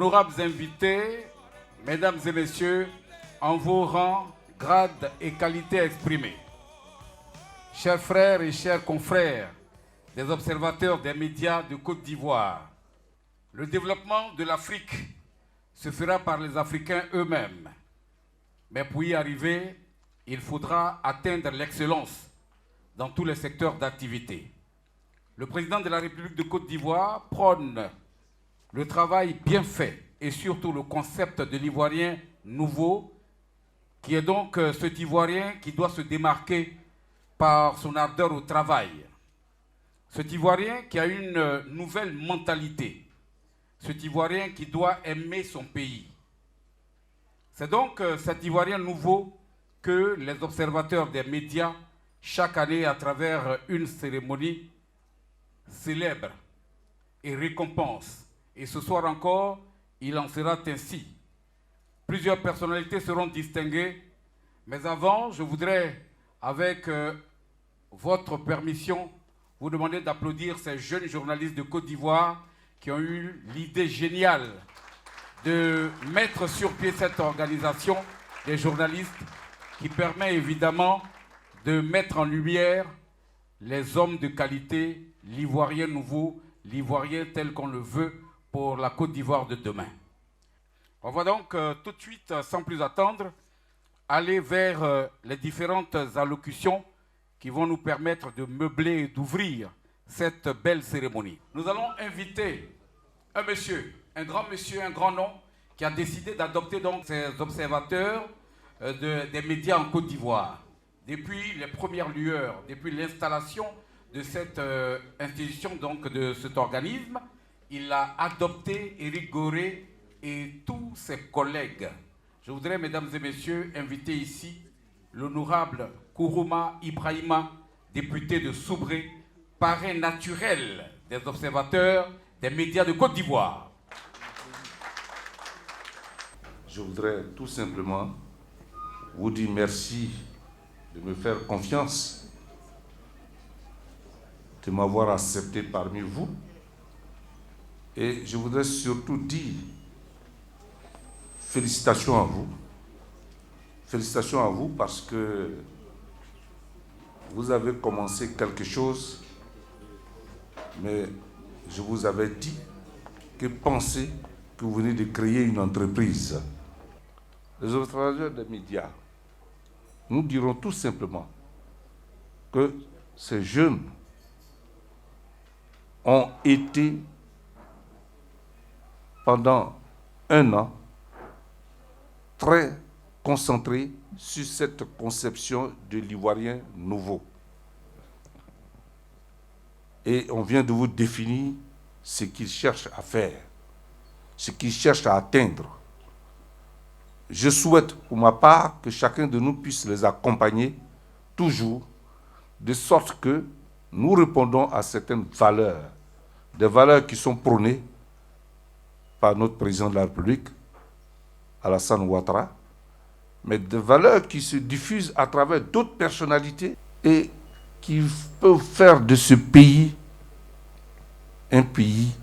Honorables invités, mesdames et messieurs, en vos rangs, grades et qualités exprimées, chers frères et chers confrères des observateurs des médias de Côte d'Ivoire, le développement de l'Afrique se fera par les Africains eux-mêmes. Mais pour y arriver, il faudra atteindre l'excellence dans tous les secteurs d'activité. Le président de la République de Côte d'Ivoire prône le travail bien fait et surtout le concept de l'Ivoirien nouveau, qui est donc cet Ivoirien qui doit se démarquer par son ardeur au travail. Cet Ivoirien qui a une nouvelle mentalité. Cet Ivoirien qui doit aimer son pays. C'est donc cet Ivoirien nouveau que les observateurs des médias, chaque année à travers une cérémonie, célèbrent et récompensent. Et ce soir encore, il en sera ainsi. Plusieurs personnalités seront distinguées, mais avant, je voudrais, avec votre permission, vous demander d'applaudir ces jeunes journalistes de Côte d'Ivoire qui ont eu l'idée géniale de mettre sur pied cette organisation des journalistes qui permet évidemment de mettre en lumière les hommes de qualité, l'Ivoirien nouveau, l'Ivoirien tel qu'on le veut pour la Côte d'Ivoire de demain. On va donc tout de suite, sans plus attendre, aller vers les différentes allocutions qui vont nous permettre de meubler et d'ouvrir cette belle cérémonie. Nous allons inviter un monsieur, un grand nom, qui a décidé d'adopter donc ces observateurs des médias en Côte d'Ivoire. Depuis les premières lueurs, depuis l'installation de cette institution, donc de cet organisme, il a adopté Éric Gorée et tous ses collègues. Je voudrais, mesdames et messieurs, inviter ici l'honorable Kourouma Ibrahima, député de Soubré, parrain naturel des observateurs des médias de Côte d'Ivoire. Je voudrais tout simplement vous dire merci de me faire confiance, de m'avoir accepté parmi vous. Et je voudrais surtout dire félicitations à vous. Félicitations à vous parce que vous avez commencé quelque chose, mais je vous avais dit que pensez que vous venez de créer une entreprise. Les observateurs des médias, nous dirons tout simplement que ces jeunes ont été pendant un an très concentrés sur cette conception de l'Ivoirien nouveau. Et on vient de vous définir ce qu'ils cherchent à faire, ce qu'ils cherchent à atteindre. Je souhaite pour ma part que chacun de nous puisse les accompagner toujours, de sorte que nous répondons à certaines valeurs, des valeurs qui sont prônées par notre président de la République, Alassane Ouattara, mais des valeurs qui se diffusent à travers d'autres personnalités et qui peuvent faire de ce pays un pays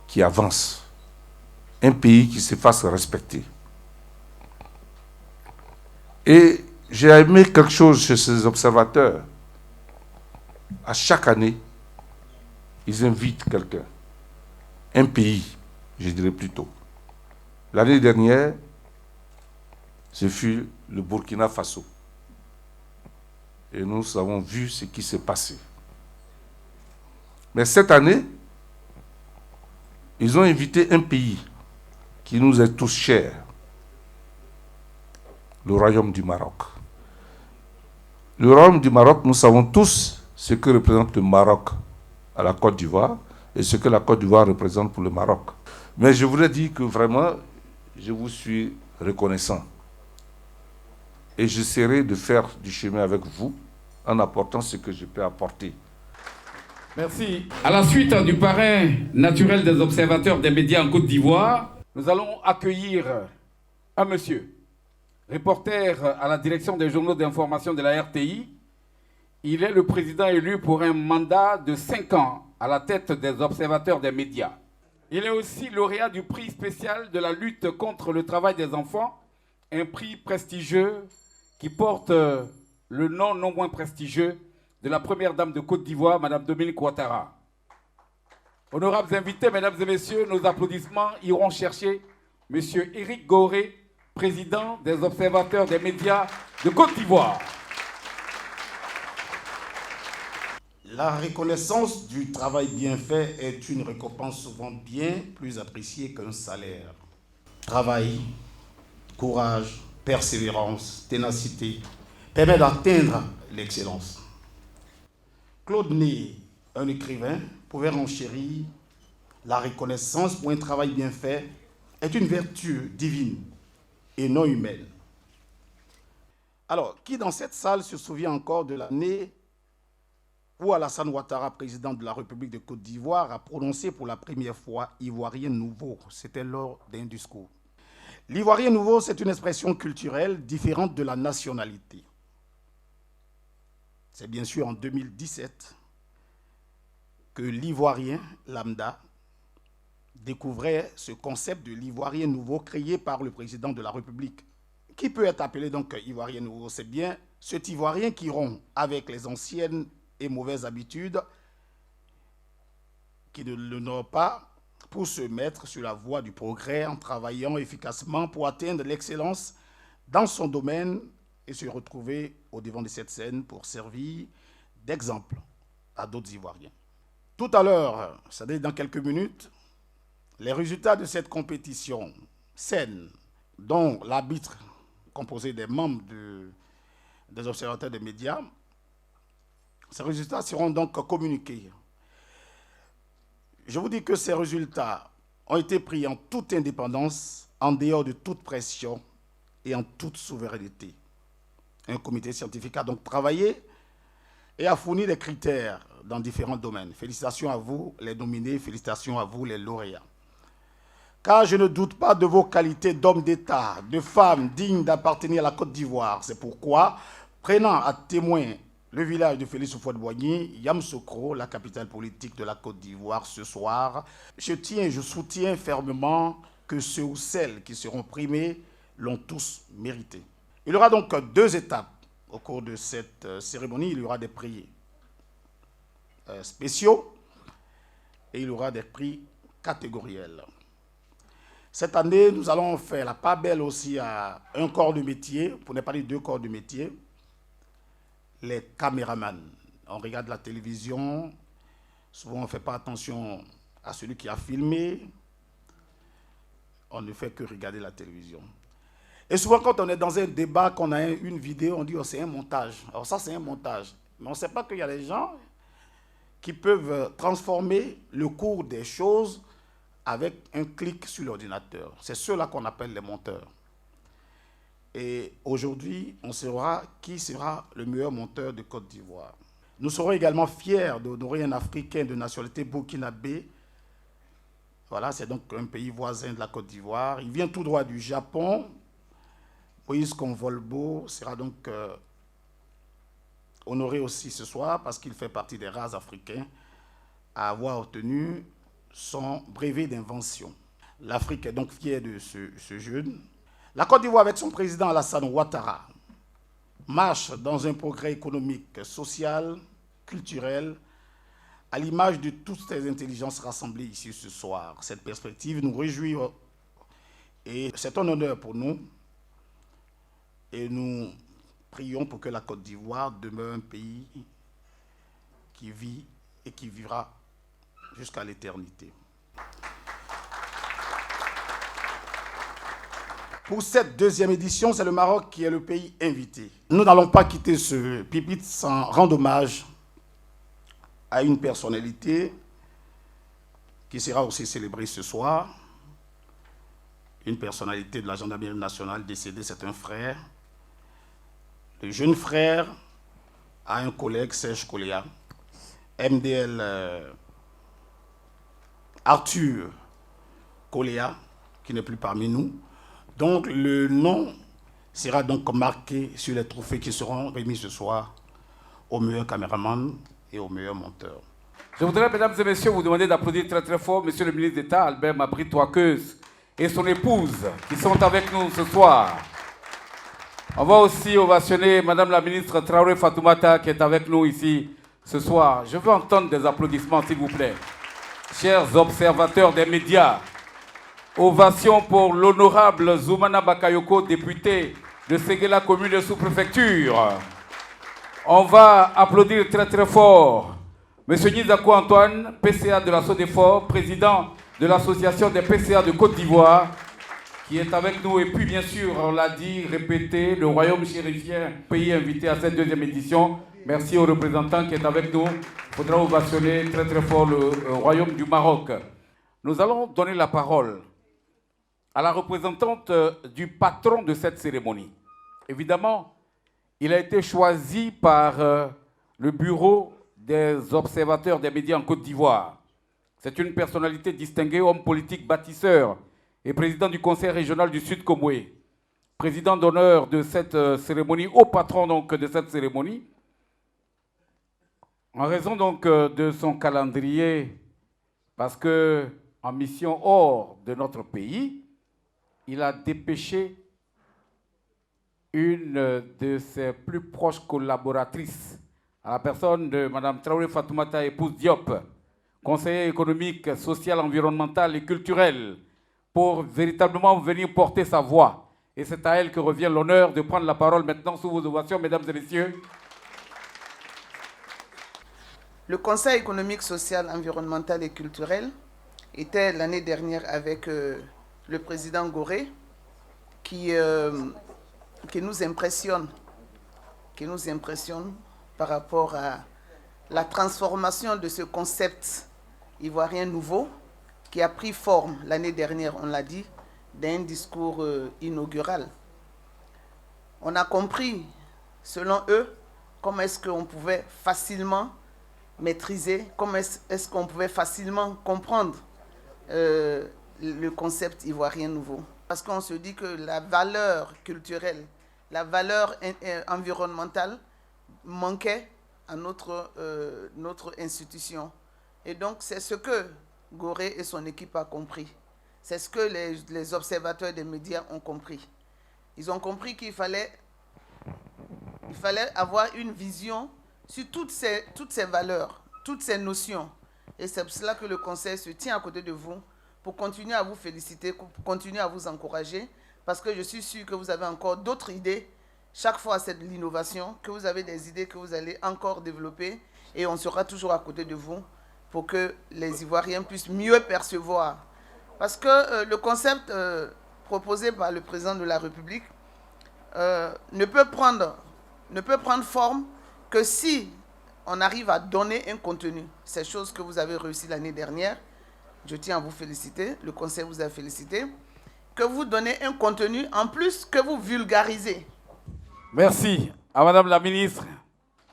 qui avance, un pays qui se fasse respecter. Et j'ai aimé quelque chose chez ces observateurs. À chaque année, ils invitent quelqu'un, un pays, je dirais plutôt. L'année dernière, ce fut le Burkina Faso. Et nous avons vu ce qui s'est passé. Mais cette année, ils ont invité un pays qui nous est tous cher, le Royaume du Maroc. Le Royaume du Maroc, nous savons tous ce que représente le Maroc à la Côte d'Ivoire et ce que la Côte d'Ivoire représente pour le Maroc. Mais je voudrais dire que vraiment, je vous suis reconnaissant. Et j'essaierai de faire du chemin avec vous en apportant ce que je peux apporter. Merci. À la suite du parrain naturel des observateurs des médias en Côte d'Ivoire, nous allons accueillir un monsieur, reporter à la direction des journaux d'information de la RTI. Il est le président élu pour un mandat de 5 ans à la tête des observateurs des médias. Il est aussi lauréat du prix spécial de la lutte contre le travail des enfants, un prix prestigieux qui porte le nom non moins prestigieux de la première dame de Côte d'Ivoire, Mme Dominique Ouattara. Honorables invités, mesdames et messieurs, nos applaudissements iront chercher M. Éric Goré, président des observateurs des médias de Côte d'Ivoire. La reconnaissance du travail bien fait est une récompense souvent bien plus appréciée qu'un salaire. Travail, courage, persévérance, ténacité permettent d'atteindre l'excellence. Claude Ney, un écrivain, pouvait renchérir la reconnaissance pour un travail bien fait est une vertu divine et non humaine. Alors, qui dans cette salle se souvient encore de l'année où Alassane Ouattara, président de la République de Côte d'Ivoire, a prononcé pour la première fois « Ivoirien nouveau ». C'était lors d'un discours. L'Ivoirien nouveau, c'est une expression culturelle différente de la nationalité. C'est bien sûr en 2017 que l'Ivoirien lambda découvrait ce concept de l'Ivoirien nouveau créé par le président de la République. Qui peut être appelé donc Ivoirien nouveau? C'est bien cet Ivoirien qui rompt avec les anciennes et mauvaises habitudes, qui ne l'honorent pas, pour se mettre sur la voie du progrès en travaillant efficacement pour atteindre l'excellence dans son domaine et se retrouver au devant de cette scène pour servir d'exemple à d'autres Ivoiriens. Tout à l'heure, c'est-à-dire dans quelques minutes, les résultats de cette compétition saine, dont l'arbitre composé des membres des observateurs des médias, ces résultats seront donc communiqués. Je vous dis que ces résultats ont été pris en toute indépendance, en dehors de toute pression et en toute souveraineté. Un comité scientifique a donc travaillé et a fourni des critères dans différents domaines. Félicitations à vous, les nominés, félicitations à vous, les lauréats. Car je ne doute pas de vos qualités d'homme d'État, de femme digne d'appartenir à la Côte d'Ivoire. C'est pourquoi, prenant à témoin le village de Félix Houphouët-Boigny, Yamoussoukro, la capitale politique de la Côte d'Ivoire, ce soir, je soutiens fermement que ceux ou celles qui seront primés l'ont tous mérité. Il y aura donc 2 étapes au cours de cette cérémonie. Il y aura des prix spéciaux et il y aura des prix catégoriels. Cette année, nous allons faire la part belle aussi à un corps de métier, pour ne pas dire 2 corps de métier, les caméramans. On regarde la télévision, souvent on ne fait pas attention à celui qui a filmé, on ne fait que regarder la télévision. Et souvent quand on est dans un débat, qu'on a une vidéo, on dit oh, c'est un montage. Alors ça c'est un montage. Mais on ne sait pas qu'il y a des gens qui peuvent transformer le cours des choses avec un clic sur l'ordinateur. C'est ceux-là qu'on appelle les monteurs. Et aujourd'hui, on saura qui sera le meilleur monteur de Côte d'Ivoire. Nous serons également fiers d'honorer un Africain de nationalité burkinabé. Voilà, c'est donc un pays voisin de la Côte d'Ivoire. Il vient tout droit du Japon. Moïse Convolbo sera donc honoré aussi ce soir parce qu'il fait partie des rares Africains à avoir obtenu son brevet d'invention. L'Afrique est donc fière de ce jeune. La Côte d'Ivoire, avec son président Alassane Ouattara, marche dans un progrès économique, social, culturel, à l'image de toutes ces intelligences rassemblées ici ce soir. Cette perspective nous réjouit et c'est un honneur pour nous. Et nous prions pour que la Côte d'Ivoire demeure un pays qui vit et qui vivra jusqu'à l'éternité. Pour cette 2e édition, c'est le Maroc qui est le pays invité. Nous n'allons pas quitter ce pupitre sans rendre hommage à une personnalité qui sera aussi célébrée ce soir. Une personnalité de la gendarmerie nationale décédée, c'est un frère. Le jeune frère a un collègue, Serge Koléa, MDL Arthur Koléa, qui n'est plus parmi nous. Donc le nom sera donc marqué sur les trophées qui seront remis ce soir au meilleur caméraman et au meilleur monteur. Je voudrais, mesdames et messieurs, vous demander d'applaudir très très fort Monsieur le ministre d'État, Albert Mabry-Touakeuse, et son épouse, qui sont avec nous ce soir. On va aussi ovationner Madame la ministre Traoré Fatoumata, qui est avec nous ici ce soir. Je veux entendre des applaudissements, s'il vous plaît. Chers observateurs des médias, ovation pour l'honorable Zoumana Bakayoko, député de Séguéla, commune de sous-préfecture. On va applaudir très très fort Monsieur Nizako Antoine, PCA de la SODEFOR, président de l'association des PCA de Côte d'Ivoire, qui est avec nous. Et puis bien sûr, on l'a dit, répété, le royaume chérifien, pays invité à cette deuxième édition. Merci aux représentants qui est avec nous. Il faudra ovationner très très fort le royaume du Maroc. Nous allons donner la parole à la représentante du patron de cette cérémonie. Évidemment, il a été choisi par le bureau des observateurs des médias en Côte d'Ivoire. C'est une personnalité distinguée, homme politique bâtisseur et président du conseil régional du Sud Comoué. Président d'honneur de cette cérémonie, haut patron donc de cette cérémonie. En raison donc de son calendrier, parce que en mission hors de notre pays, il a dépêché une de ses plus proches collaboratrices, à la personne de Mme Traoré Fatoumata, épouse Diop, conseiller économique, social, environnemental et culturel, pour véritablement venir porter sa voix. Et c'est à elle que revient l'honneur de prendre la parole maintenant sous vos ovations, mesdames et messieurs. Le Conseil économique, social, environnemental et culturel était l'année dernière avec le président Goré qui nous impressionne par rapport à la transformation de ce concept ivoirien nouveau qui a pris forme l'année dernière, on l'a dit, d'un discours inaugural. On a compris, selon eux, comment est-ce qu'on pouvait facilement maîtriser, comment est-ce qu'on pouvait facilement comprendre le concept ivoirien nouveau. Parce qu'on se dit que la valeur culturelle, la valeur environnementale manquait à notre institution. Et donc, c'est ce que Goré et son équipe a compris. C'est ce que les observateurs des médias ont compris. Ils ont compris qu'il fallait avoir une vision sur toutes ces valeurs, toutes ces notions. Et c'est pour cela que le Conseil se tient à côté de vous pour continuer à vous féliciter, pour continuer à vous encourager, parce que je suis sûr que vous avez encore d'autres idées. Chaque fois, c'est de l'innovation, que vous avez des idées que vous allez encore développer, et on sera toujours à côté de vous pour que les Ivoiriens puissent mieux percevoir. Parce que le concept proposé par le président de la République ne peut prendre forme que si on arrive à donner un contenu. C'est chose que vous avez réussi l'année dernière. Je tiens à vous féliciter, le Conseil vous a félicité. Que vous donnez un contenu en plus que vous vulgarisez. Merci à Madame la ministre.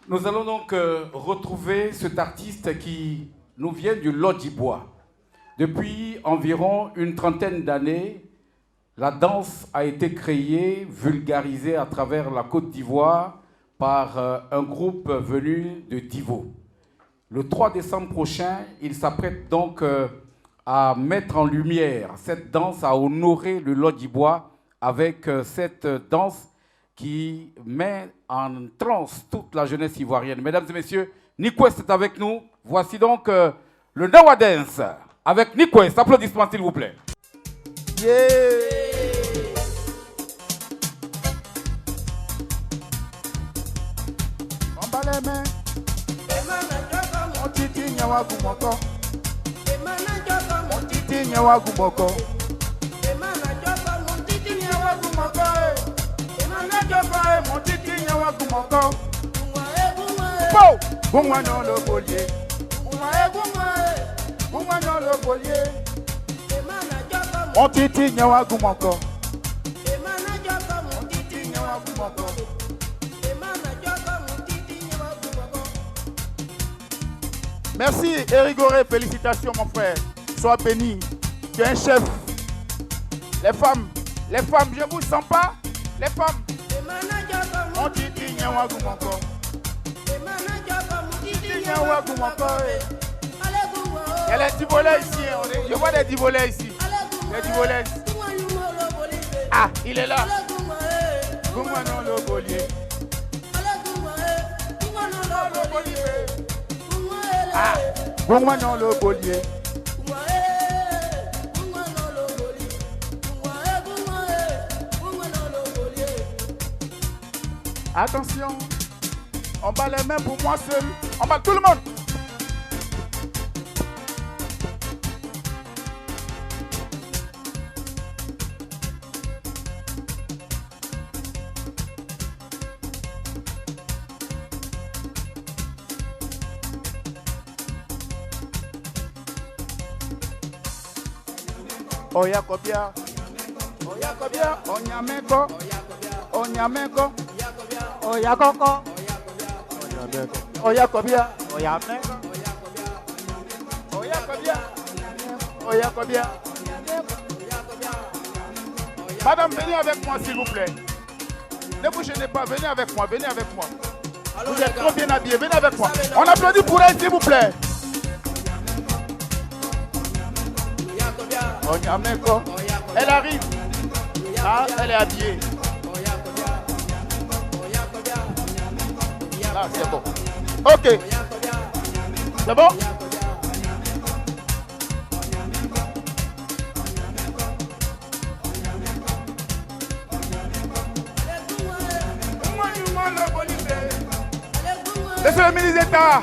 Nous allons donc retrouver cet artiste qui nous vient du Lodjibois. Depuis environ une trentaine d'années, la danse a été créée, vulgarisée à travers la Côte d'Ivoire par un groupe venu de Divo. Le 3 décembre prochain, il s'apprête donc à mettre en lumière cette danse, à honorer le Lodjibois avec cette danse qui met en transe toute la jeunesse ivoirienne. Mesdames et messieurs, Nikwest est avec nous. Voici donc le Nawa Dance avec Nikwest. Applaudissements s'il vous plaît. Yeah. On bat les mains. On titi nyawa gumoko. On titi nyawa gumoko. On titi nyawa gumoko. Mon titi nyawa gumoko. Po, gumwa no lo bolye. Gumwa no lo bolye. Mon titi nyawa gumoko. Mon titi nyawa gumoko. Merci Eric Goré, félicitations mon frère. Sois béni. Tu es un chef. Les femmes, je vous sens pas. Les femmes. Mon titi nyawa gumoko. Titi nyawa gumoko. y a les Dibolais ici. Je vois des Dibolais ici. Les Dibolais. Ah, il est là. Goumano le Bolier. Ah, Goumano le Bolier. Attention, on bat les mains pour moi seul. On bat tout le monde. Oya Kobia, Oya Kobia, Onyameko, Onyameko, Oya Koko, Oya Kobia, Oyameko, Oya Kobia, Oya Kobia. Madame, venez avec moi s'il vous plaît. Ne vous gênez pas, venez avec moi, venez avec moi. Vous êtes trop bien habillés, venez avec moi. On applaudit pour elle s'il vous plaît. Onyameko, elle arrive. Ah, elle est habillée. Là, c'est bon. Ok. C'est bon? Monsieur le ministre d'État.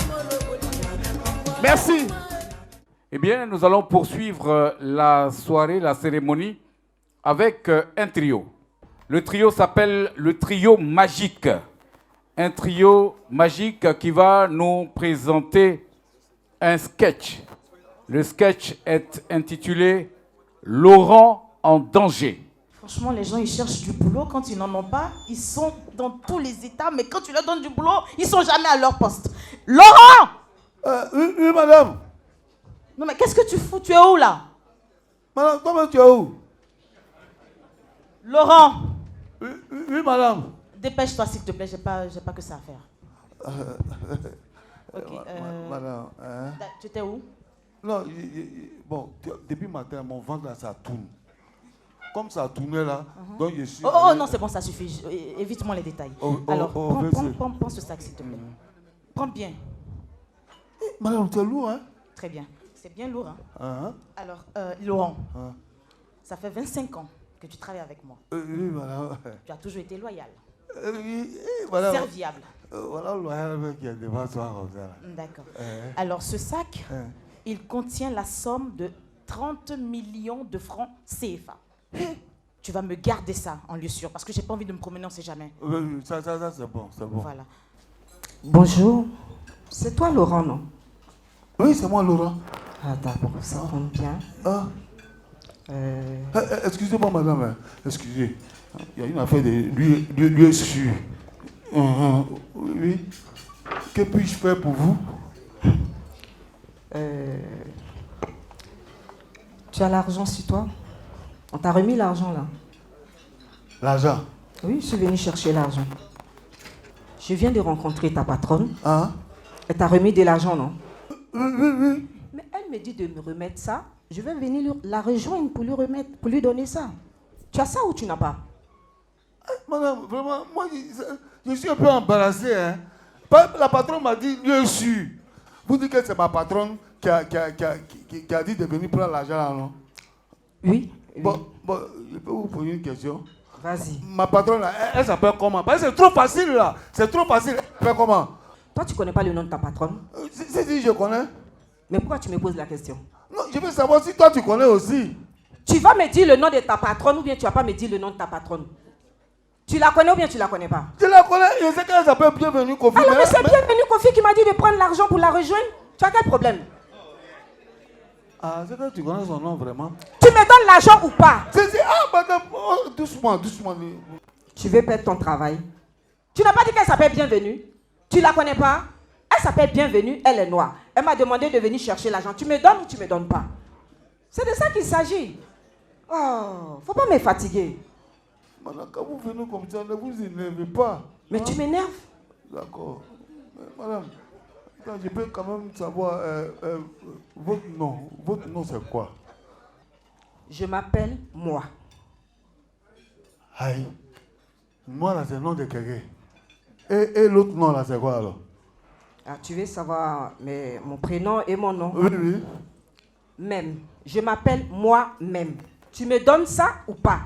Merci. Eh bien, nous allons poursuivre la soirée, la cérémonie, avec un trio. Le trio s'appelle le trio magique. Un trio magique qui va nous présenter un sketch. Le sketch est intitulé « Laurent en danger ». Franchement, les gens, ils cherchent du boulot. Quand ils n'en ont pas, ils sont dans tous les états. Mais quand tu leur donnes du boulot, ils ne sont jamais à leur poste. Laurent! Oui, madame. Non, mais qu'est-ce que tu fous? Tu es où, là? Madame, comment tu es où? Laurent! Oui, madame. Dépêche-toi, s'il te plaît. J'ai pas que ça à faire. Ok. Madame, hein? Tu étais où? Non, bon, depuis matin, mon ventre, là, ça tourne. Comme ça tournait, là, donc je suis... Oh, non, c'est bon, ça suffit. Évite-moi les détails. Alors, vas-y. prends ce sac, s'il te plaît. Prends bien. Madame, tu es lourd, hein? Très bien. C'est bien lourd, hein? Hein? Alors, Laurent, ça fait 25 ans que tu travailles avec moi. Oui, madame. Tu as toujours été loyal. Oui, madame. Serviable. Voilà le loyal qui est devant toi comme ça. D'accord. Alors, ce sac, il contient la somme de 30 millions de francs CFA. Tu vas me garder ça en lieu sûr, parce que j'ai pas envie de me promener, on sait jamais. Oui, ça c'est bon, c'est bon. Voilà. Bonjour. C'est toi, Laurent, non? Oui, c'est moi, Laurent. Ah, d'accord, ça tombe bien. Excusez-moi, madame. Excusez. Il y a une affaire de lieu sûr. Oui. Que puis-je faire pour vous? Tu as l'argent sur toi? On t'a remis l'argent, là? L'argent? Oui, je suis venu chercher l'argent. Je viens de rencontrer ta patronne. Hein? Elle t'a remis de l'argent, non? Oui. Mais elle me dit de me remettre ça. Je vais venir la rejoindre pour lui remettre, pour lui donner ça. Tu as ça ou tu n'as pas? Madame, vraiment, moi, je suis un peu embarrassé. Hein? La patronne m'a dit lieu sûr. Vous dites que c'est ma patronne qui a dit de venir prendre l'argent là, non? Oui. Bon, je peux vous poser une question? Vas-y. Ma patronne, là, elle s'appelle comment? Parce que c'est trop facile là. C'est trop facile. Elle s'appelle comment? Toi, tu connais pas le nom de ta patronne? Si, je connais. Mais pourquoi tu me poses la question? Non, je veux savoir si toi tu connais aussi. Tu vas me dire le nom de ta patronne ou bien tu vas pas me dire le nom de ta patronne? Tu la connais ou bien tu la connais pas? Je la connais, je sais qu'elle s'appelle Bienvenue Kofi. Alors, mais c'est Bienvenue Kofi qui m'a dit de prendre l'argent pour la rejoindre. Tu as quel problème? Ah, c'est que tu connais son nom vraiment. Tu me donnes l'argent ou pas? Madame, doucement. Tu veux perdre ton travail. Tu n'as pas dit qu'elle s'appelle Bienvenue? Tu la connais pas? Elle s'appelle Bienvenue, elle est noire. Elle m'a demandé de venir chercher l'argent. Tu me donnes ou tu me donnes pas? C'est de ça qu'il s'agit. Oh, faut pas me fatiguer. Madame, quand vous venez comme ça, ne vous énervez pas. Mais tu m'énerves. D'accord. Madame, Attends, je peux quand même savoir votre nom. Votre nom, c'est quoi? Je m'appelle moi. Aïe. Moi, là, c'est le nom de quelqu'un. Et l'autre nom, là, c'est quoi alors? Ah, tu veux savoir mon prénom et mon nom? Oui, oui. Même. Je m'appelle moi-même. Tu me donnes ça ou pas?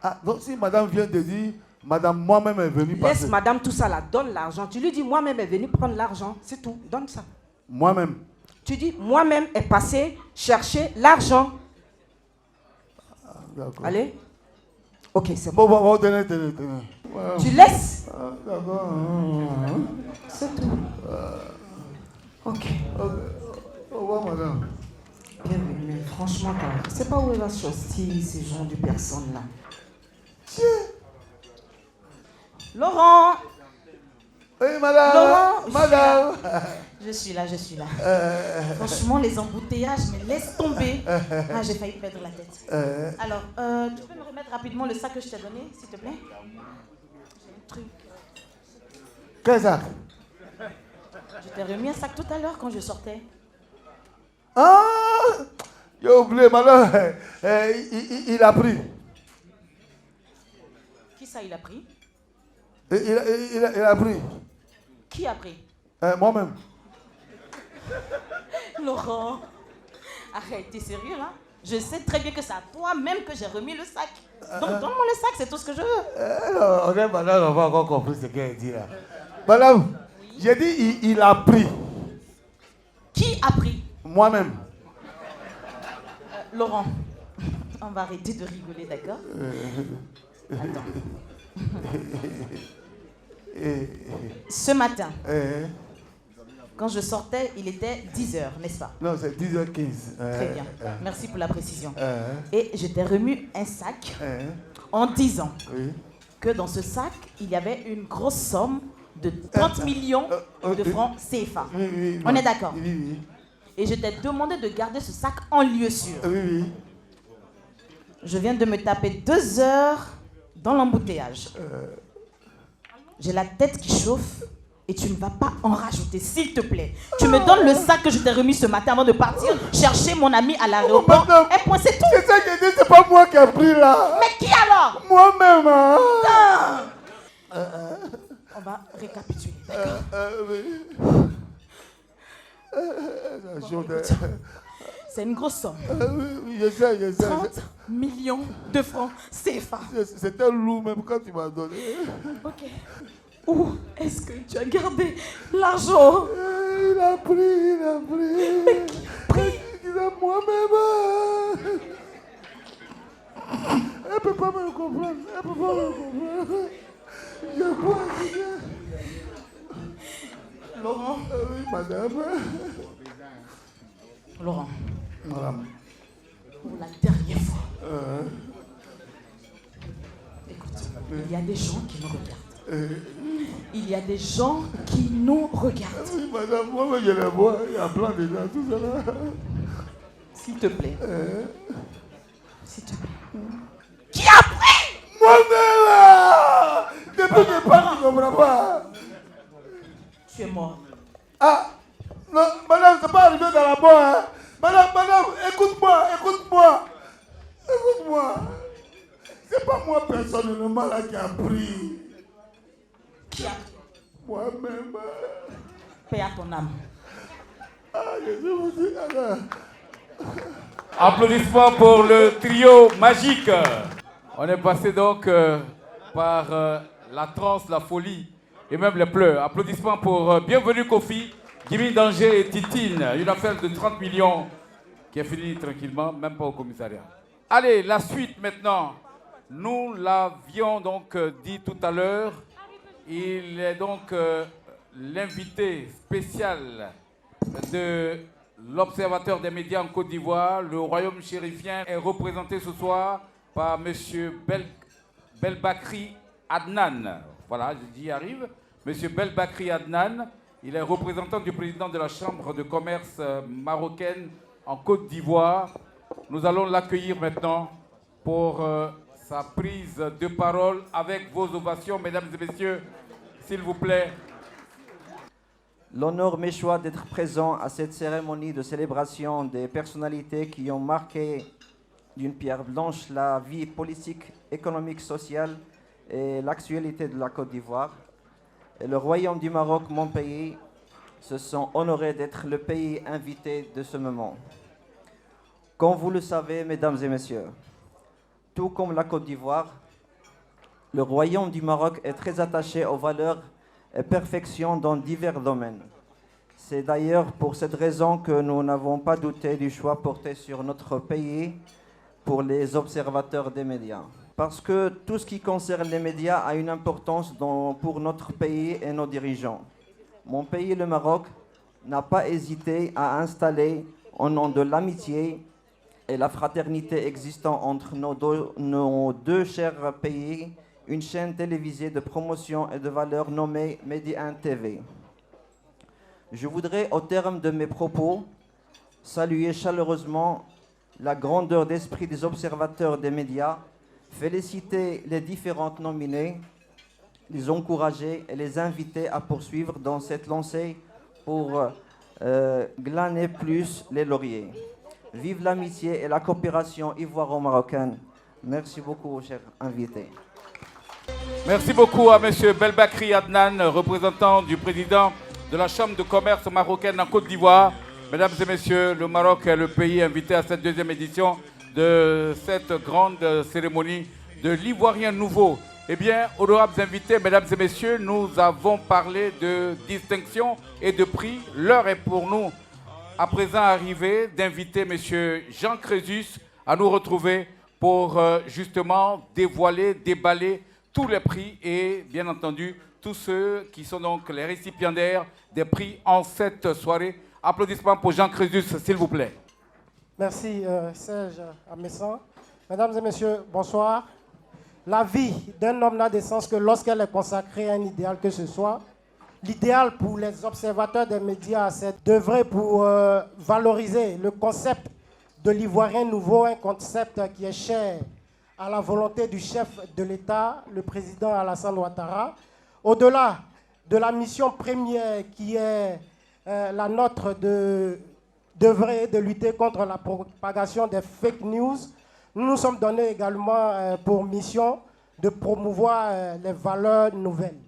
Ah, donc si madame vient de dire, madame moi-même est venue passer. Laisse madame tout ça là, donne l'argent. Tu lui dis moi-même est venu prendre l'argent, c'est tout, donne ça. Moi-même. Tu dis moi-même est passé chercher l'argent. Ah, d'accord. Allez. Ok, c'est bon. Bon, tenez. Voilà. Tu laisses? Ah, d'accord. C'est tout. Ok. Au revoir, madame. Bienvenue, mais franchement, c'est pas où elle va sortir ces gens de personnes là. Tiens. Laurent! Oui, madame. Laurent, Madame. Je suis là. Franchement, les embouteillages me laissent tomber. Ah, j'ai failli perdre la tête. Alors, tu peux me remettre rapidement le sac que je t'ai donné, s'il te plaît? J'ai un truc. Quel sac? Je t'ai remis un sac tout à l'heure quand je sortais. Ah! J'ai oublié, madame. Il a pris. Qui ça, il a pris? Il a pris. Qui a pris? Moi-même. Laurent, arrête, t'es sérieux là? Je sais très bien que c'est à toi-même que j'ai remis le sac. Donc donne-moi le sac, c'est tout ce que je veux. On est madame, on va encore compris ce qu'elle dit là. Madame, j'ai dit il a pris. Qui a pris? Moi-même. Laurent, on va arrêter de rigoler, d'accord? Attends. Ce matin, quand je sortais, il était 10h, n'est-ce pas? Non, c'est 10h15. Très bien. Merci pour la précision. Et je t'ai remis un sac en disant que dans ce sac, il y avait une grosse somme de 30 millions de francs CFA. Oui, on est d'accord? Oui. Et je t'ai demandé de garder ce sac en lieu sûr. Oui. Je viens de me taper 2 heures dans l'embouteillage. J'ai la tête qui chauffe et tu ne vas pas en rajouter, s'il te plaît. Tu me donnes le sac que je t'ai remis ce matin avant de partir chercher mon ami à l'aéroport. Et point, c'est tout. C'est ça que je dis, c'est pas moi qui ai pris là. Mais qui alors? Moi-même. Hein? On va récapituler, d'accord? Oui. C'est une grosse somme. Oui, je sais. 30 millions de francs CFA. C'était lourd même quand tu m'as donné. Ok. Où est-ce que tu as gardé l'argent? Il a pris. Mais qui a pris? C'est moi-même. Elle peut pas me comprendre. Je crois que... Laurent. Oui, madame. Laurent. Madame. Pour la dernière fois. Écoute, il y a des gens qui nous regardent. Il y a des gens qui nous regardent. Oui, madame, moi je les vois. Il y a plein de gens, tout ça là. S'il te plaît. S'il te plaît. Qui a pris? Moi-même! Depuis que je parle, tu ne comprends pas. Tu es mort. Ah! Non, madame, c'est pas arrivé dans la boîte, hein? Madame, écoute-moi. C'est pas moi personnellement là qui a pris. Qui a pris? Moi-même. Paix à ton âme. Ah, je vous dis, alors. Applaudissements pour le trio magique. On est passé donc par la transe, la folie et même les pleurs. Applaudissements pour Bienvenue Kofi, Jimmy Danger et Titine. Une affaire de 30 millions qui a fini tranquillement, même pas au commissariat. Allez, la suite maintenant. Nous l'avions donc dit tout à l'heure. Il est donc l'invité spécial de l'Observateur des médias en Côte d'Ivoire. Le royaume chérifien est représenté ce soir par M. Belbakri Adnan. Voilà, j'y arrive. M. Belbakri Adnan, il est représentant du président de la Chambre de commerce marocaine en Côte d'Ivoire. Nous allons l'accueillir maintenant pour sa prise de parole avec vos ovations, mesdames et messieurs, s'il vous plaît. L'honneur m'échoit d'être présent à cette cérémonie de célébration des personnalités qui ont marqué d'une pierre blanche la vie politique, économique, sociale et l'actualité de la Côte d'Ivoire. Et le Royaume du Maroc, mon pays, se sont honorés d'être le pays invité de ce moment. Comme vous le savez, mesdames et messieurs, tout comme la Côte d'Ivoire, le Royaume du Maroc est très attaché aux valeurs et perfections dans divers domaines. C'est d'ailleurs pour cette raison que nous n'avons pas douté du choix porté sur notre pays pour les observateurs des médias. Parce que tout ce qui concerne les médias a une importance pour notre pays et nos dirigeants. Mon pays, le Maroc, n'a pas hésité à installer, au nom de l'amitié et la fraternité existant entre nos deux chers pays, une chaîne télévisée de promotion et de valeur nommée Medi 1 TV. Je voudrais, au terme de mes propos, saluer chaleureusement la grandeur d'esprit des observateurs des médias, féliciter les différentes nominées, les encourager et les inviter à poursuivre dans cette lancée pour glaner plus les lauriers. Vive l'amitié et la coopération ivoiro-marocaine. Merci beaucoup, chers invités. Merci beaucoup à M. Belbakri Adnan, représentant du président de la Chambre de commerce marocaine en Côte d'Ivoire. Mesdames et messieurs, le Maroc est le pays invité à cette deuxième édition de cette grande cérémonie de l'Ivoirien nouveau. Eh bien, honorables invités, mesdames et messieurs, nous avons parlé de distinction et de prix. L'heure est pour nous, à présent arrivée, d'inviter M. Jean Crésus à nous retrouver pour justement dévoiler, déballer tous les prix et bien entendu tous ceux qui sont donc les récipiendaires des prix en cette soirée. Applaudissements pour Jean Crésus, s'il vous plaît. Merci Serge Amessan. Mesdames et messieurs, bonsoir. La vie d'un homme n'a de sens que lorsqu'elle est consacrée à un idéal que ce soit. L'idéal pour les observateurs des médias, c'est d'œuvrer pour valoriser le concept de l'Ivoirien nouveau, un concept qui est cher à la volonté du chef de l'État, le président Alassane Ouattara. Au-delà de la mission première qui est la nôtre d'œuvrer et de lutter contre la propagation des fake news, nous nous sommes donnés également pour mission de promouvoir les valeurs nouvelles.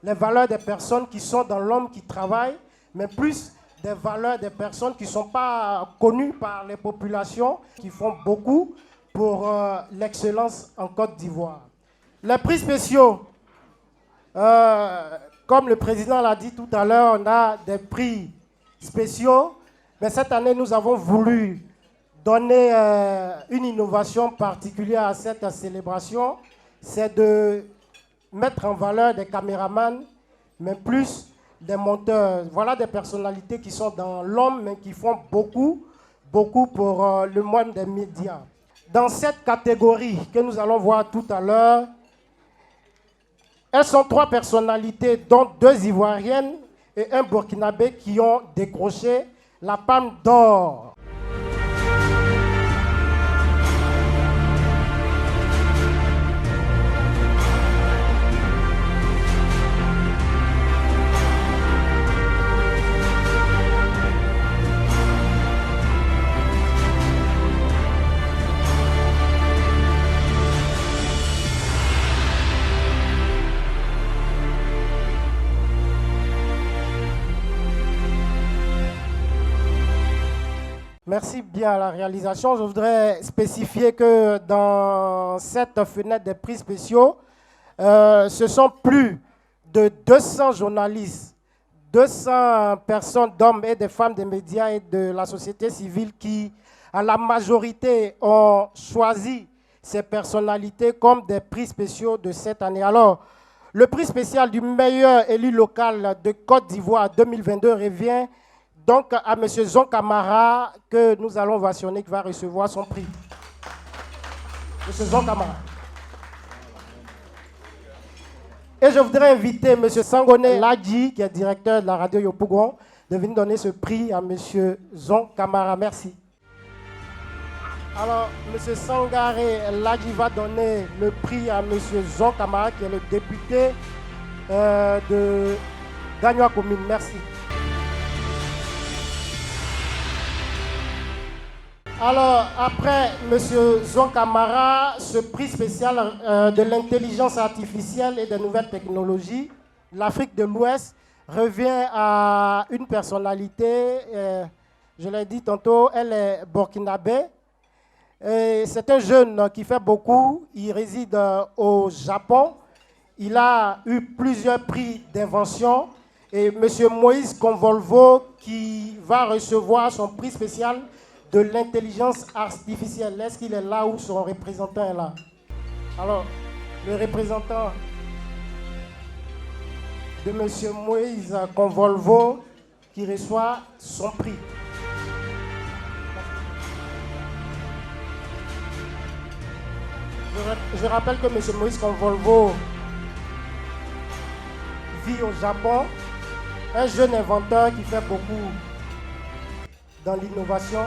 Les valeurs des personnes qui sont dans l'homme qui travaille, mais plus des valeurs des personnes qui ne sont pas connues par les populations, qui font beaucoup pour l'excellence en Côte d'Ivoire. Les prix spéciaux, comme le président l'a dit tout à l'heure, on a des prix spéciaux, mais cette année, nous avons voulu donner une innovation particulière à cette célébration, c'est de mettre en valeur des caméramans, mais plus des monteurs. Voilà des personnalités qui sont dans l'homme, mais qui font beaucoup pour le monde des médias. Dans cette catégorie que nous allons voir tout à l'heure, elles sont 3 personnalités, dont 2 Ivoiriennes et un Burkinabé qui ont décroché la Palme d'Or. Merci bien à la réalisation. Je voudrais spécifier que dans cette fenêtre des prix spéciaux, ce sont plus de 200 journalistes, 200 personnes, d'hommes et de femmes des médias et de la société civile qui, à la majorité, ont choisi ces personnalités comme des prix spéciaux de cette année. Alors, le prix spécial du meilleur élu local de Côte d'Ivoire 2022 revient donc à M. Zon Camara, que nous allons ovationner, qui va recevoir son prix. M. Zon Camara. Et je voudrais inviter M. Sangoné Ladji, qui est directeur de la radio Yopougon, de venir donner ce prix à M. Zon Camara. Merci. Alors, M. Sangaré Ladji va donner le prix à M. Zon Camara, qui est le député de Gagnoa Commune. Merci. Alors, après M. Zonkamara, ce prix spécial de l'intelligence artificielle et des nouvelles technologies, l'Afrique de l'Ouest revient à une personnalité, je l'ai dit tantôt, elle est burkinabé. C'est un jeune qui fait beaucoup, il réside au Japon. Il a eu plusieurs prix d'invention. Et M. Moïse Convolvo qui va recevoir son prix spécial de l'intelligence artificielle. Est-ce qu'il est là ou son représentant est là? Alors, le représentant de M. Moïse Convolvo qui reçoit son prix. Je rappelle que M. Moïse Convolvo vit au Japon, un jeune inventeur qui fait beaucoup dans l'innovation.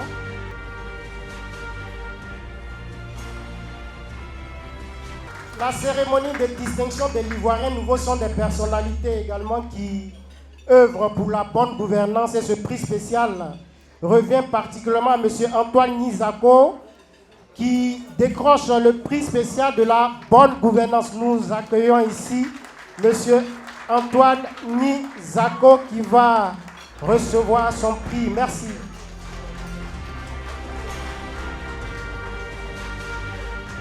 La cérémonie de distinction des Ivoiriens nouveaux sont des personnalités également qui œuvrent pour la bonne gouvernance et ce prix spécial revient particulièrement à M. Antoine Nizako qui décroche le prix spécial de la bonne gouvernance. Nous accueillons ici M. Antoine Nizako qui va recevoir son prix. Merci.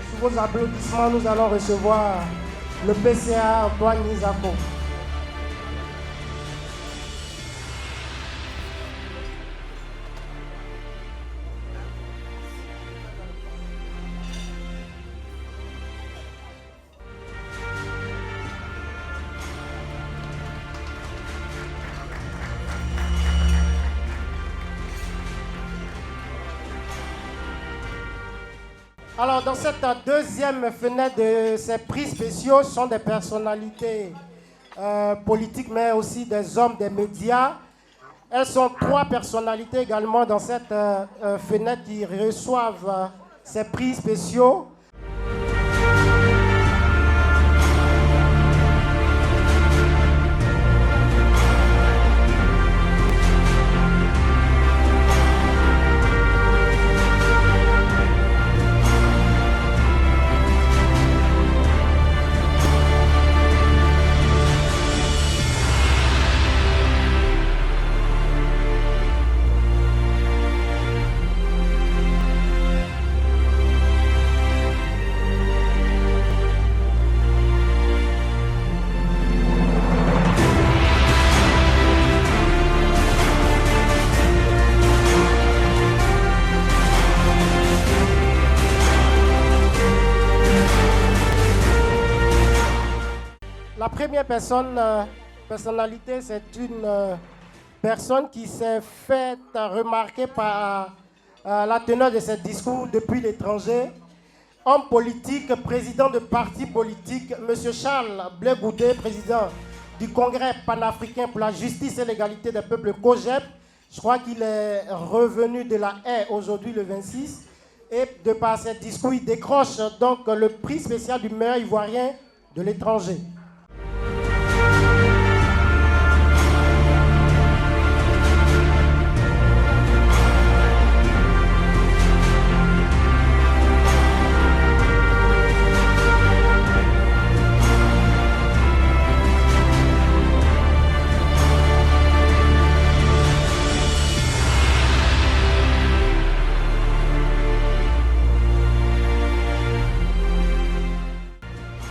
Sous vos applaudissements, nous allons recevoir le PCA Antoine Nizako. Alors, dans cette deuxième fenêtre de ces prix spéciaux, sont des personnalités politiques, mais aussi des hommes des médias. Elles sont trois personnalités également dans cette fenêtre qui reçoivent ces prix spéciaux. La première personnalité, c'est une personne qui s'est faite remarquer par la teneur de ses discours depuis l'étranger. Homme politique, président de parti politique, M. Charles Blé Goudé, président du Congrès panafricain pour la justice et l'égalité des peuples COJEP. Je crois qu'il est revenu de la haie aujourd'hui le 26. Et de par ses discours, il décroche donc le prix spécial du meilleur Ivoirien de l'étranger.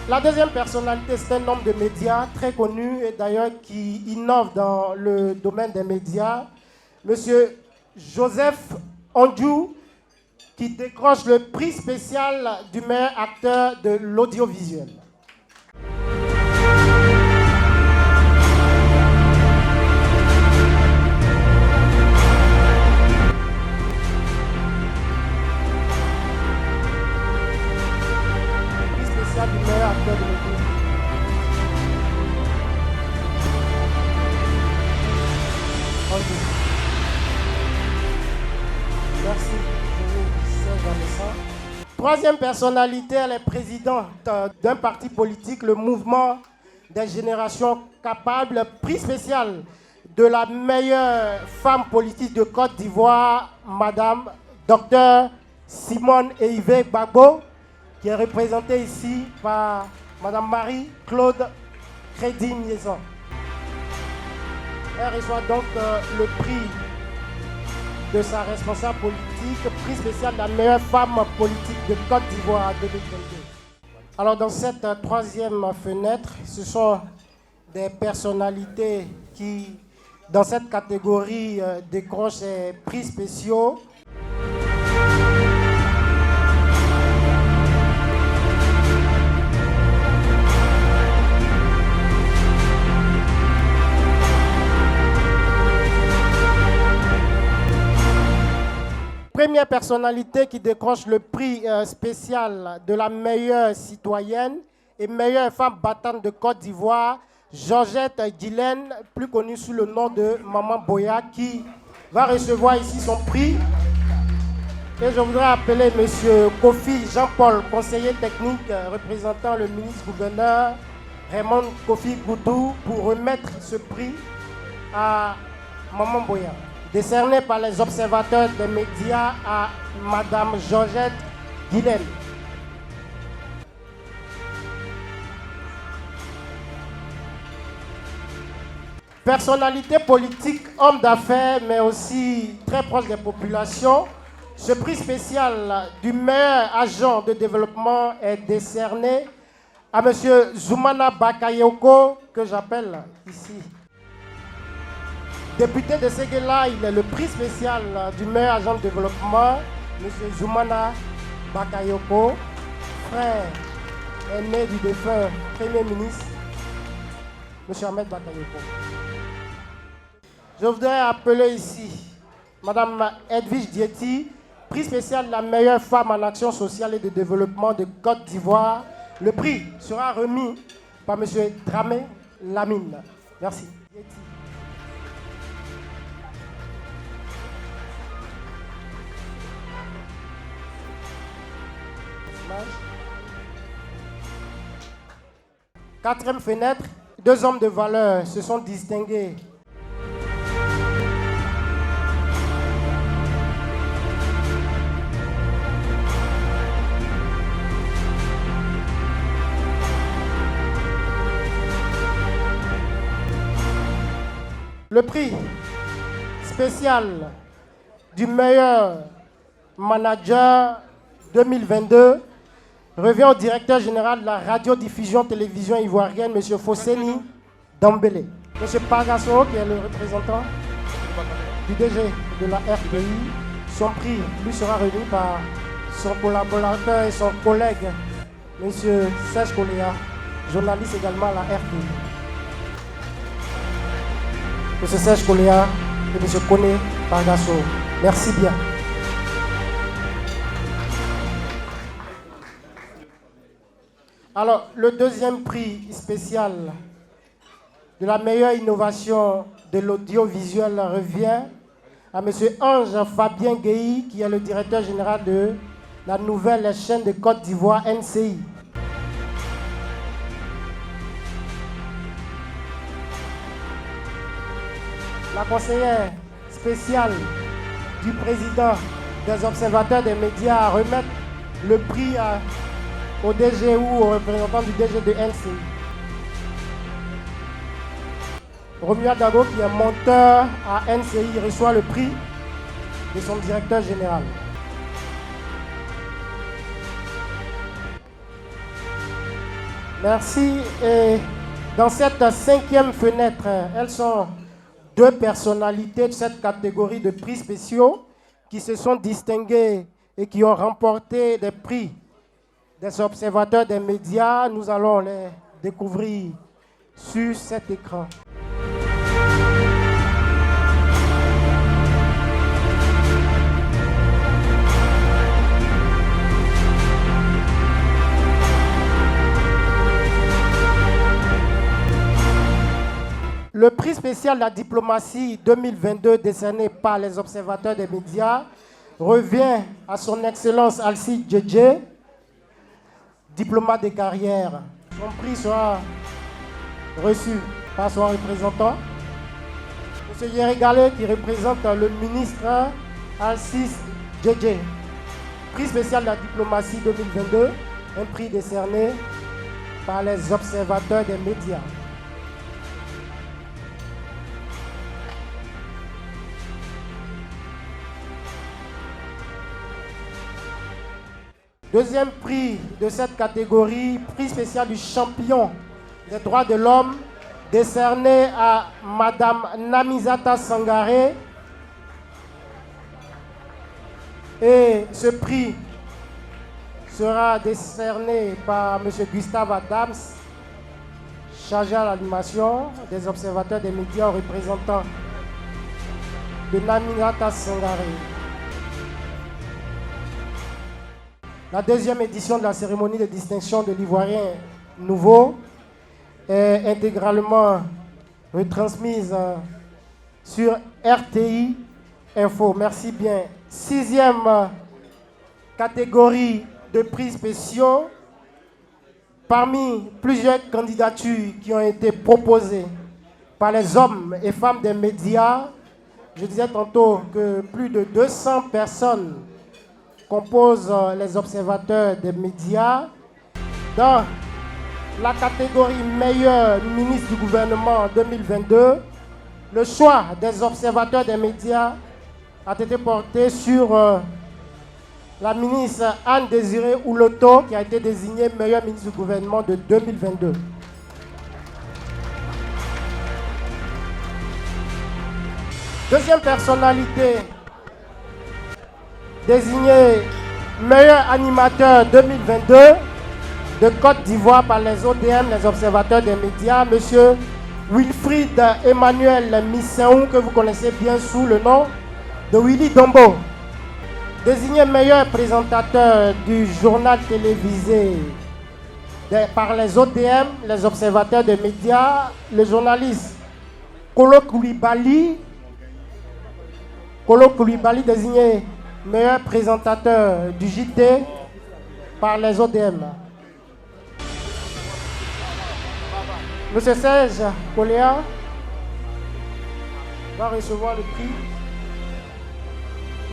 La deuxième personnalité, c'est un homme de médias très connu et d'ailleurs qui innove dans le domaine des médias. Monsieur Joseph Ondjou, qui décroche le prix spécial du meilleur acteur de l'audiovisuel. Du meilleur acteur de l'audiovisuel. Merci. Troisième personnalité, elle est présidente d'un parti politique, le mouvement des générations capables. Prix spécial de la meilleure femme politique de Côte d'Ivoire, Madame Dr Simone Eivé Gbagbo, qui est représentée ici par Madame Marie-Claude Crédit-Miezan. Elle reçoit donc le prix de sa responsable politique, prix spécial de la meilleure femme politique de Côte d'Ivoire 2022. Alors dans cette troisième fenêtre, ce sont des personnalités qui, dans cette catégorie, décrochent des prix spéciaux. Première personnalité qui décroche le prix spécial de la meilleure citoyenne et meilleure femme battante de Côte d'Ivoire, Georgette Guylaine, plus connue sous le nom de Maman Boya, qui va recevoir ici son prix. Et je voudrais appeler M. Kofi Jean-Paul, conseiller technique représentant le ministre-gouverneur Raymond Kofi Goudou, pour remettre ce prix à Maman Boya, décerné par les observateurs des médias à Madame Georgette Guylaine. Personnalité politique, homme d'affaires, mais aussi très proche des populations, ce prix spécial du meilleur agent de développement est décerné à M. Zoumana Bakayoko, que j'appelle ici. Député de Séguéla, il est le prix spécial du meilleur agent de développement, M. Zoumana Bakayoko, frère aîné du défunt Premier ministre, M. Ahmed Bakayoko. Je voudrais appeler ici Mme Edwige Dieti, prix spécial de la meilleure femme en action sociale et de développement de Côte d'Ivoire. Le prix sera remis par M. Dramé Lamine. Merci. Quatrième fenêtre, deux hommes de valeur se sont distingués. Le prix spécial du meilleur manager 2022 revient au directeur général de la radiodiffusion télévision ivoirienne, M. Fosseni Dambélé. M. Pagasso, qui est le représentant du DG de la RPI, son prix lui sera remis par son collaborateur et son collègue, M. Serge Koléa, journaliste également à la RPI. M. Serge Koléa et M. Koné Pagasso. Merci bien. Alors, le deuxième prix spécial de la meilleure innovation de l'audiovisuel revient à M. Ange Fabien Guéhi, qui est le directeur général de la nouvelle chaîne de Côte d'Ivoire, NCI. La conseillère spéciale du président des observateurs des médias à remettre le prix au DG ou au représentant du DG de NCI. Romuald Dago, qui est monteur à NCI, reçoit le prix de son directeur général. Merci. Et dans cette cinquième fenêtre, elles sont deux personnalités de cette catégorie de prix spéciaux qui se sont distinguées et qui ont remporté des prix des observateurs des médias. Nous allons les découvrir sur cet écran. Le prix spécial de la diplomatie 2022 décerné par les observateurs des médias revient à son Excellence Alcide Djedje, diplomate de carrière. Son prix sera reçu par son représentant, M. Yeri Galé, qui représente le ministre Alcide JJ. Prix spécial de la diplomatie 2022, un prix décerné par les observateurs des médias. Deuxième prix de cette catégorie, prix spécial du champion des droits de l'homme, décerné à Madame Namizata Sangaré. Et ce prix sera décerné par M. Gustave Adams, chargé à l'animation des observateurs des médias, représentant de Namizata Sangaré. La deuxième édition de la cérémonie de distinction de l'Ivoirien nouveau est intégralement retransmise sur RTI Info. Merci bien. Sixième catégorie de prix spéciaux. Parmi plusieurs candidatures qui ont été proposées par les hommes et femmes des médias, je disais tantôt que plus de 200 personnes composent les observateurs des médias. Dans la catégorie meilleur ministre du gouvernement 2022, le choix des observateurs des médias a été porté sur la ministre Anne-Désirée Ouloto, qui a été désignée meilleure ministre du gouvernement de 2022. Deuxième personnalité désigné meilleur animateur 2022 de Côte d'Ivoire par les ODM, les observateurs des médias, M. Wilfried Emmanuel Misseou, que vous connaissez bien sous le nom de Willy Dombo. Désigné meilleur présentateur du journal télévisé par les ODM, les observateurs des médias, le journaliste Kolo Koulibaly désigné meilleur présentateur du JT par les ODM. Monsieur Serge Koléa va recevoir le prix.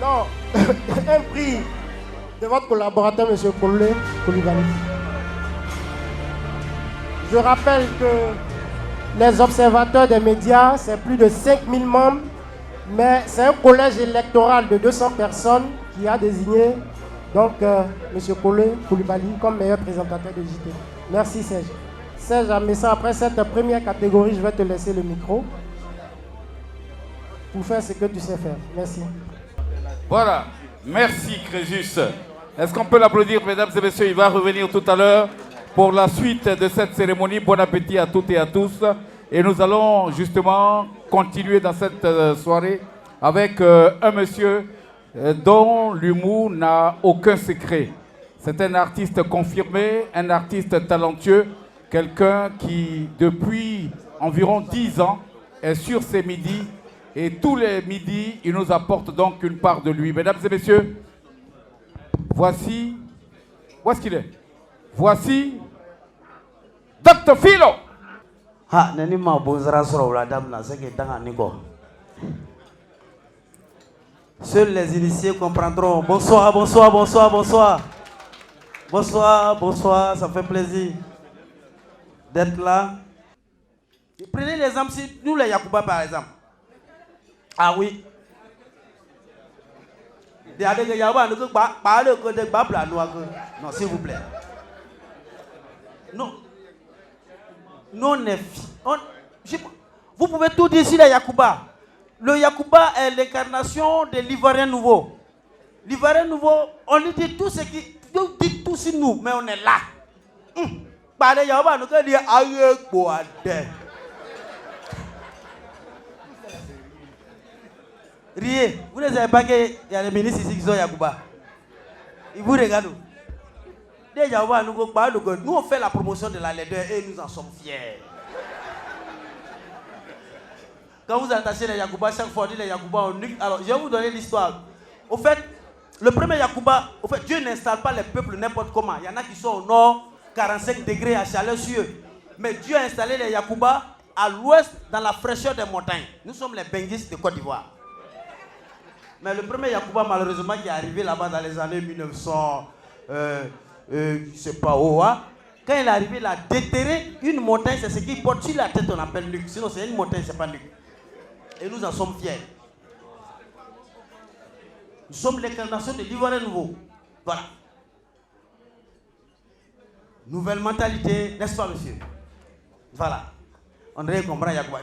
Non, un prix de votre collaborateur, monsieur Koulibaly. Je rappelle que les observateurs des médias, c'est plus de 5000 membres. Mais c'est un collège électoral de 200 personnes qui a désigné donc M. Koulibaly comme meilleur présentateur de JT. Merci Serge. Serge Amessa, après cette première catégorie, je vais te laisser le micro pour faire ce que tu sais faire. Merci. Voilà. Merci Crésus. Est-ce qu'on peut l'applaudir, mesdames et messieurs? Il va revenir tout à l'heure pour la suite de cette cérémonie. Bon appétit à toutes et à tous. Et nous allons justement continuer dans cette soirée avec un monsieur dont l'humour n'a aucun secret. C'est un artiste confirmé, un artiste talentueux, quelqu'un qui, depuis environ 10 ans, est sur ses midis. Et tous les midis, il nous apporte donc une part de lui. Mesdames et messieurs, voici... Où est-ce qu'il est? Voici Dr. Philo. Ha, nani ma bonzara soro la dame na seke tanga niko. Seuls les initiés comprendront. Bonsoir, bonsoir, bonsoir, bonsoir. Bonsoir, bonsoir, ça fait plaisir d'être là. Prenez l'exemple, si nous les Yakuba par exemple. Ah oui. Non, s'il vous plaît. Non. Non, vous pouvez tout dire sur les Yakuba. Le Yakuba est l'incarnation de l'Ivoirien nouveau. L'Ivoirien nouveau, on lui dit tout ce qui... On dit tout sur nous, mais on est là. Riez, vous ne savez pas qu'il y a des ministres ici qui sont Yakuba. Ils vous regardent. Nous on fait la promotion de la laideur et nous en sommes fiers. Quand vous attachez les Yakuba, chaque fois on dit les Yakuba, alors je vais vous donner l'histoire. Au fait, le premier Yakuba, au fait, Dieu n'installe pas les peuples n'importe comment. Il y en a qui sont au nord, 45 degrés à chaleur sur eux. Mais Dieu a installé les Yakuba à l'ouest, dans la fraîcheur des montagnes. Nous sommes les Benguis de Côte d'Ivoire. Mais le premier Yacouba, malheureusement, qui est arrivé là-bas dans les années 1900, je ne sais pas où, hein, quand il est arrivé, il a déterré une montagne, c'est ce qui porte sur la tête, on appelle nuque. Sinon, c'est une montagne, c'est pas nuque. Et nous en sommes fiers. Nous sommes l'incarnation de l'Ivoirien nouveau. Voilà. Nouvelle mentalité, n'est-ce pas, monsieur? Voilà. André comprend Yacouba.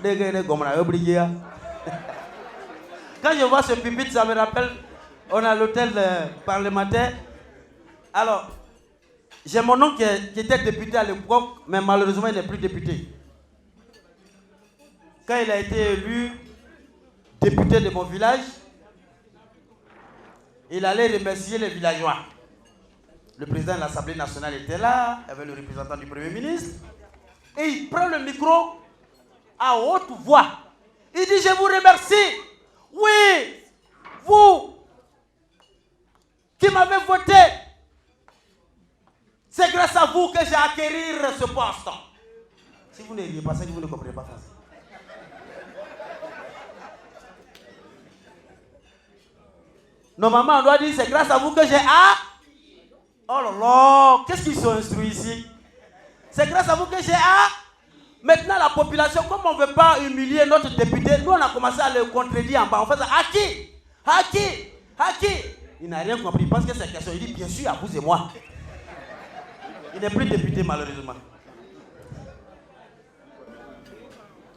Quand je vois ce pupitre, ça me rappelle, on a l'hôtel parlementaire. Alors, j'ai mon oncle qui était député à l'époque, mais malheureusement, il n'est plus député. Quand il a été élu député de mon village, il allait remercier les villageois. Le président de l'Assemblée nationale était là, avec le représentant du Premier ministre, et il prend le micro à haute voix. Il dit, je vous remercie. Oui, vous qui m'avez voté, c'est grâce à vous que j'ai acquérir ce poste. Si vous ne riez pas, c'est que vous ne comprenez pas français. Normalement, on doit dire, c'est grâce à vous que j'ai... Oh là là, qu'est-ce qu'ils sont instruits ici? C'est grâce à vous que j'ai... Maintenant, la population, comme on ne veut pas humilier notre député, nous, on a commencé à le contredire en bas. On fait ça, à qui? À qui? À qui? Il n'a rien compris, il pense que c'est une question. Il dit, bien sûr, à vous et moi. Il n'est plus député, malheureusement.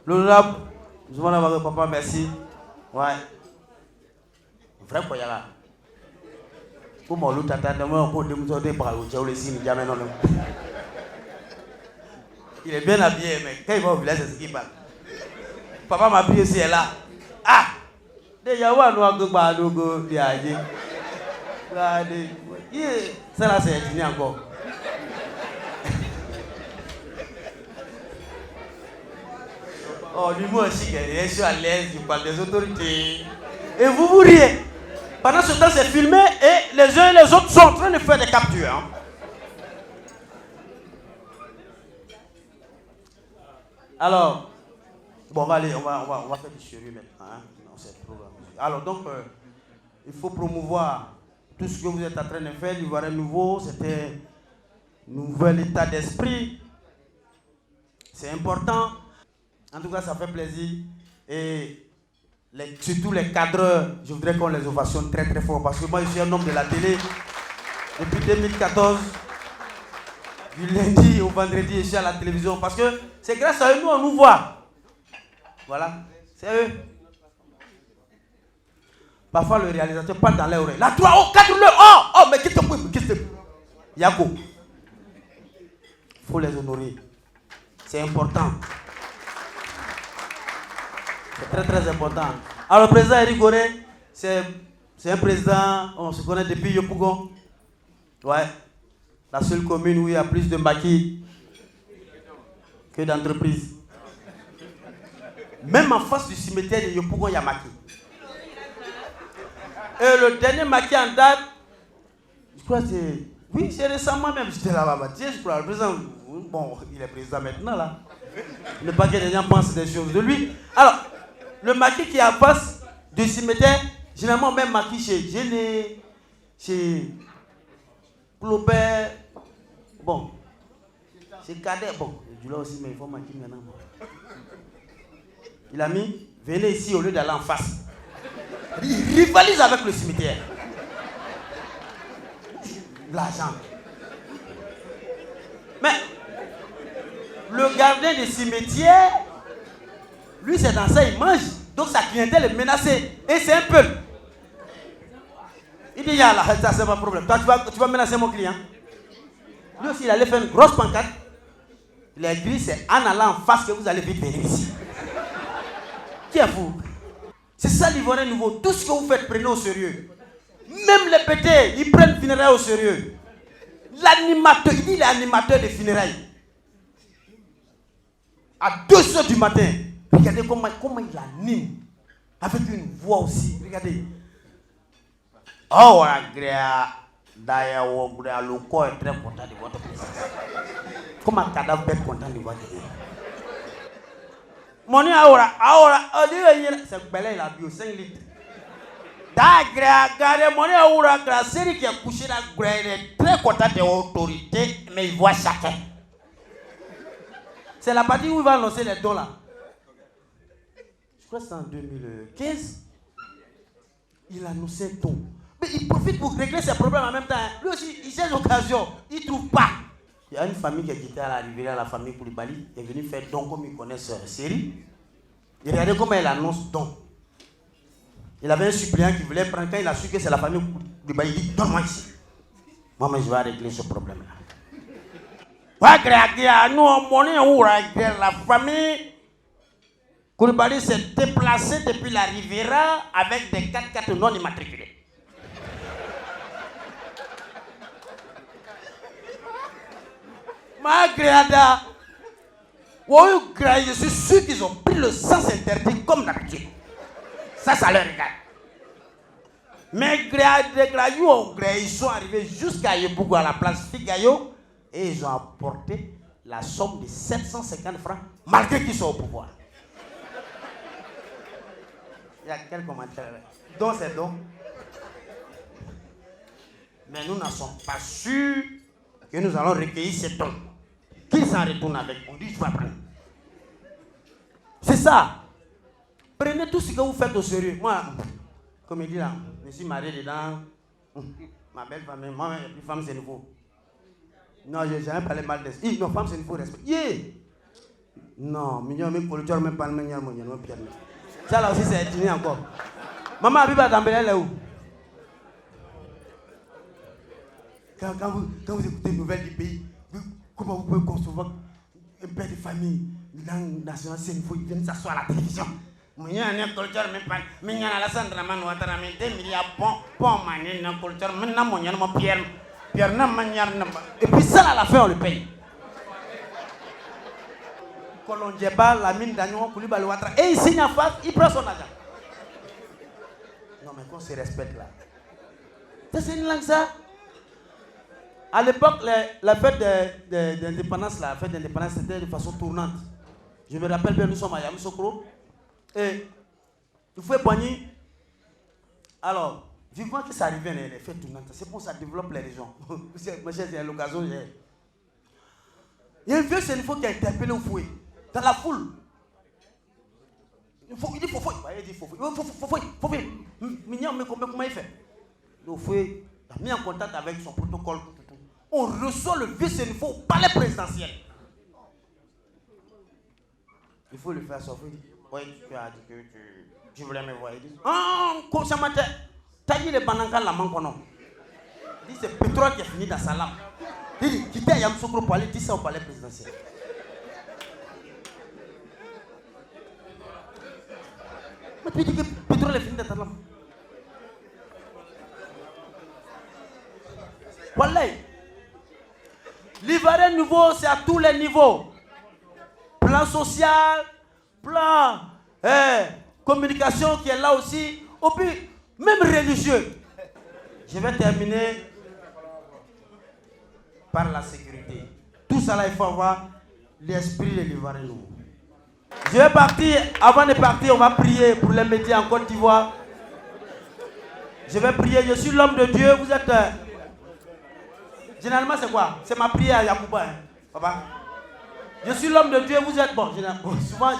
L'honorable, je vous remercie, papa, merci. Ouais. Vrai quoi, là. Pour moi, l'autre, il est bien habillé, mais quand il va au village, c'est ce qu'il parle. Papa m'a pris aussi, elle est là. Ah! Déjà, on va nous regardez. Ça là, c'est dîner encore. Oh, l'humour chic, je suis à l'aise, je parle des autorités. Et vous vous riez. Pendant ce temps, c'est filmé et les uns et les autres sont en train de faire des captures. Hein. Alors, bon, allez, on va faire du sérieux maintenant. Hein, dans cette programme. Alors, donc, il faut promouvoir tout ce que vous êtes en train de faire. L'Ivoirien nouveau, c'était un nouvel état d'esprit. C'est important. En tout cas, ça fait plaisir. Et surtout les cadreurs, je voudrais qu'on les ovationne très très fort. Parce que moi, je suis un homme de la télé depuis 2014. Du lundi au vendredi, je suis à la télévision. Parce que c'est grâce à eux, nous, on nous voit. Voilà, c'est eux. Parfois, le réalisateur parle dans l'oreille. Là, toi, oh, cadre-le, oh, mais qu'est-ce que Yako. Il faut les honorer. C'est important. C'est très très important. Alors, le président Eric Goré, c'est un président, on se connaît depuis Yopougon. Ouais. La seule commune où il y a plus de maquis que d'entreprises. Même en face du cimetière de Yopougon, il y a maquis. Et le dernier maquis en date, je crois que c'est... Oui, c'est récemment même, j'étais là-bas. Tiens, je crois, le président... Bon, il est président maintenant, là. Ne pas que les gens pensent des choses de lui. Alors, le maquis qui est en face du cimetière, généralement même maquis chez Géné, chez Clopin, bon, chez Cadet, bon, je là aussi, mais il faut maquis maintenant. Il a mis, venez ici au lieu d'aller en face. Il rivalise avec le cimetière. L'argent. Mais le gardien du cimetière, lui c'est dans ça, il mange. Donc sa clientèle est menacée. Et c'est un peu. Il dit, là, ça c'est pas problème. Toi tu vas menacer mon client. Lui aussi il allait faire une grosse pancarte. Il a écrit, c'est en allant en face que vous allez vite venir ici. Qui est vous? C'est ça l'Ivoirien nouveau. Tout ce que vous faites, prenez au sérieux. Même les pétés, ils prennent funérailles au sérieux. L'animateur, il dit l'animateur des funérailles. À 2h du matin, regardez comment il anime. Avec une voix aussi. Regardez. Oh, d'ailleurs, le corps est très content de votre présence. Comme un cadavre peut être content de votre présence. Mon ahora, c'est Belé, il a bu 5 litres. La série qui a couché la Grey est très content de l'autorité, mais il voit chacun. C'est la partie où il va annoncer les dons là. Je crois que c'est en 2015. Il annonçait dons. Mais il profite pour régler ses problèmes en même temps. Lui aussi, il cherche l'occasion. Il ne trouve pas. Il y a une famille qui a quitté à l'arrivée à la famille Koulibaly. Il est venu faire don comme ils connaissent la série. Et regardez comment elle annonce don. Il avait un suppléant qui voulait prendre. Quand il a su que c'est la famille Koulibaly, il dit donne-moi ici. Moi, mais je vais régler ce problème-là. Nous, on la famille Koulibaly s'est déplacée depuis la Riviera avec des 4x4 non immatriculés. Je suis sûr qu'ils ont pris le sens interdit comme d'habitude. Ça leur regarde. Mais ils sont arrivés jusqu'à Yebougou à la place Figayo et ils ont apporté la somme de 750 francs malgré qu'ils sont au pouvoir. Il y a quel commentaire là? Donc c'est donc. Mais nous n'en sommes pas sûrs que nous allons recueillir ces dons. Qu'ils s'en retournent avec. On dit je vais prendre. C'est ça. Prenez tout ce que vous faites au sérieux. Moi, comme il dit là, je suis marié dedans. Ma belle famille, moi, les femmes c'est nouveau. Non, je n'ai jamais parlé mal de non, femme c'est nouveau respect. Yeah. Non, mignon, mais pour le jour, même pas le mignon, mon pierre. Ça là aussi c'est dîner encore. Maman Abiba Dambélé là où? Quand vous écoutez les nouvelles du pays, comment vous pouvez concevoir un père de famille, langue nationale, c'est une fois, il vient s'asseoir à la télévision. Et puis ça à la fin on le paye. Kolonjeba, la mine d'Agnon, Koulibaly Ouattara, et il signe en face, il prend son argent. Non mais qu'on se respecte là. C'est une langue ça. À l'époque, la fête d'indépendance, c'était de façon tournante. Je me rappelle bien, nous sommes à Yamoussoukro. Et il faut épargner. Alors, vivement que ça arrive les fêtes tournantes. C'est pour ça que ça développe les régions. C'est l'occasion. Il y a un vieux sénifo qui a interpellé au fouet. Dans la foule. Il dit faut fouet. Il dit faut fouet. Mignon, mais comment il fait? Le fouet a mis en contact avec son protocole. On reçoit le vieux sénifo au palais présidentiel. Il faut le faire sortir. Oui, tu as dit que tu voulais me voir. Il dit, comment ça t'as dit les banankas la main qu'on a. Il dit, c'est pétrole qui est fini dans sa lame. Il dit, quittez à Yamoussoukro pour aller dire ça au palais présidentiel. Mais tu dis que le pétrole est fini dans ta lame. Voilà. L'Ivoirien nouveau, c'est à tous les niveaux. Plan social, plan communication qui est là aussi, et puis même religieux. Je vais terminer par la sécurité. Tout ça là, il faut avoir l'esprit de l'Ivoirien nouveau. Je vais partir, avant de partir, on va prier pour les médias en Côte d'Ivoire. Je vais prier, je suis l'homme de Dieu, vous êtes... Généralement c'est quoi? C'est ma prière à Yacouba, hein, papa. Je suis l'homme de Dieu, vous êtes bon. Souvent,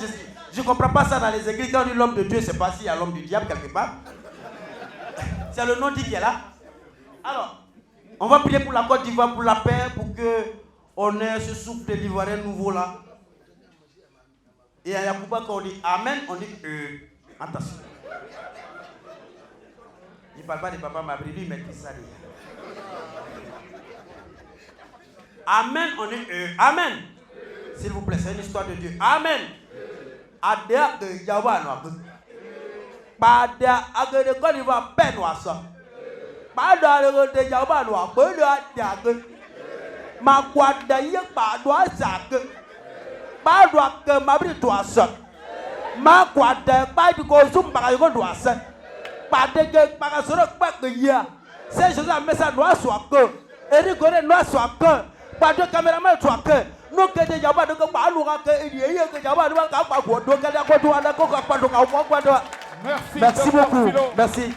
je ne comprends pas ça dans les églises. Quand on dit l'homme de Dieu, c'est pas s'il y a l'homme du diable quelque part. C'est le nom dit qui est là. Alors, on va prier pour la Côte d'Ivoire, pour la paix, pour qu'on ait ce souffle de l'Ivoirien nouveau là. Et à Yacouba, quand on dit Amen, on dit attention. Je ne parle pas de papa Mabri, lui, il maîtrise ça déjà. Amen, on dit Amen. S'il vous plaît, c'est une histoire de Dieu. Amen. Adéa de Yawanoa. Pada agade Côte d'Ivoire Benoisa. Pada de Yawanoa. Benoa Diag. Makwada Yekbadoa Zak. Badoa que Mabri Toisa. Makwada Badiko Zumbago Doisa. Padege Bagasoro Bakia. C'est José Messa Noa Swaka. Eric Gore Noa Swaka. Pado caméraman Swaka. Non que des Yaba de Kapalouka et que Yaba de Kapago, donc à la Côte. Merci beaucoup. Merci.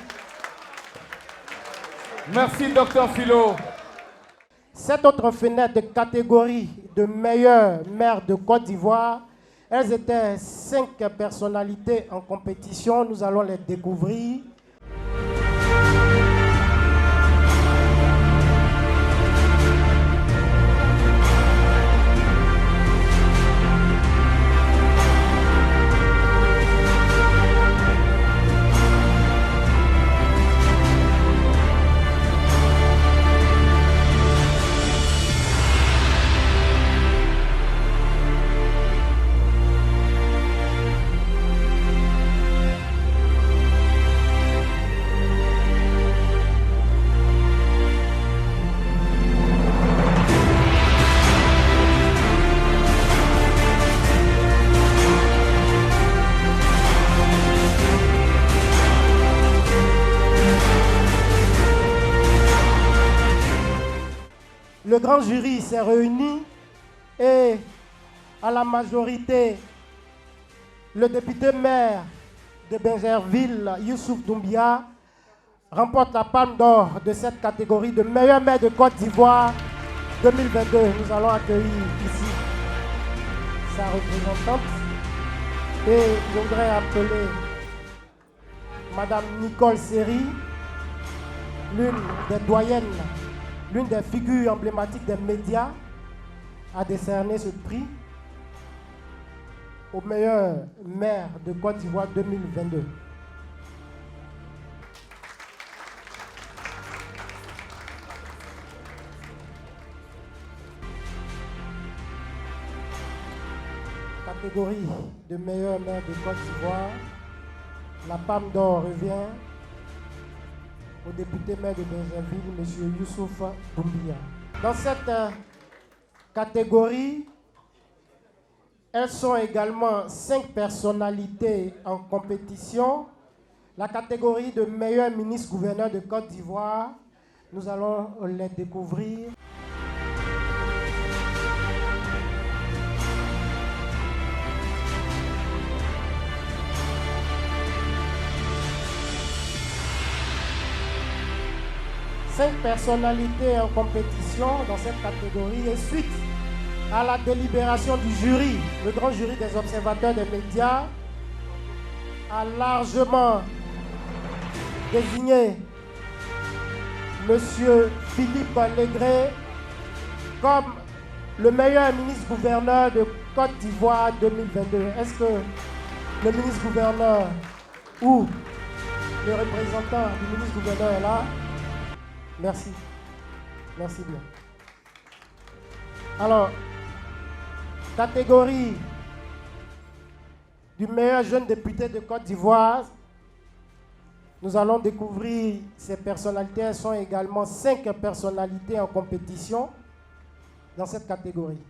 Merci, Dr Philo. Cette autre fenêtre de catégorie de meilleur maire de Côte d'Ivoire, elles étaient 5 personnalités en compétition. Nous allons les découvrir. Le grand jury s'est réuni et à la majorité, le député maire de Bingerville, Youssouf Doumbia, remporte la palme d'or de cette catégorie de meilleur maire de Côte d'Ivoire 2022. Nous allons accueillir ici sa représentante et je voudrais appeler Madame Nicole Seri, l'une des doyennes, l'une des figures emblématiques des médias, a décerné ce prix au meilleur maire de Côte d'Ivoire 2022. Catégorie de meilleur maire de Côte d'Ivoire, la palme d'or revient au député maire de Bingerville, M. Youssouf Doumbia. Dans cette catégorie, elles sont également 5 personnalités en compétition. La catégorie de meilleur ministre-gouverneur de Côte d'Ivoire, nous allons les découvrir. Cinq personnalités en compétition dans cette catégorie et suite à la délibération du jury, le grand jury des observateurs des médias a largement désigné M. Philippe Légré comme le meilleur ministre-gouverneur de Côte d'Ivoire 2022. Est-ce que le ministre-gouverneur ou le représentant du ministre-gouverneur est là? Merci. Merci bien. Alors, catégorie du meilleur jeune député de Côte d'Ivoire, nous allons découvrir ces personnalités. Elles sont également 5 personnalités en compétition dans cette catégorie.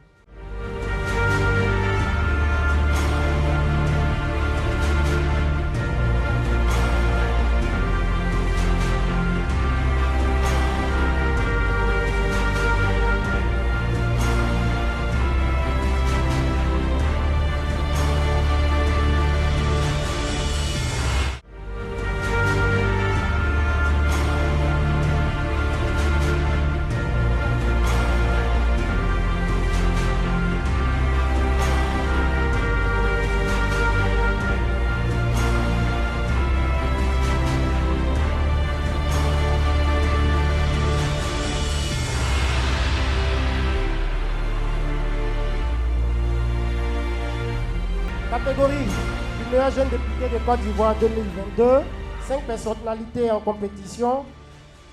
Catégorie du meilleur jeune député de Côte d'Ivoire 2022, 5 personnalités en compétition.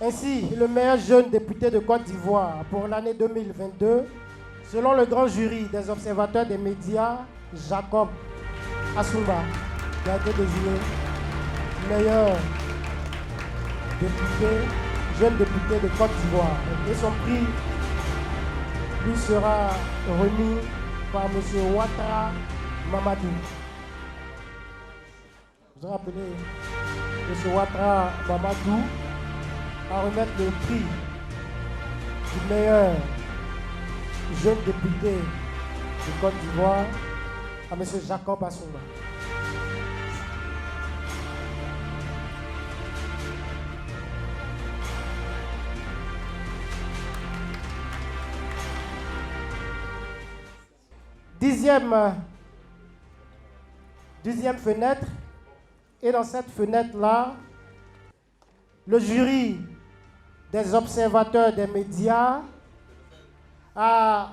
Ainsi, le meilleur jeune député de Côte d'Ivoire pour l'année 2022, selon le grand jury des observateurs des médias, Jacob Assoumba, qui a été désigné meilleur député, jeune député de Côte d'Ivoire. Et son prix lui sera remis par M. Ouattara Mamadou. Je voudrais appeler M. Ouattara Mamadou à remettre le prix du meilleur jeune député de Côte d'Ivoire à M. Jacob Assoumba. Deuxième fenêtre. Et dans cette fenêtre-là, le jury des observateurs des médias a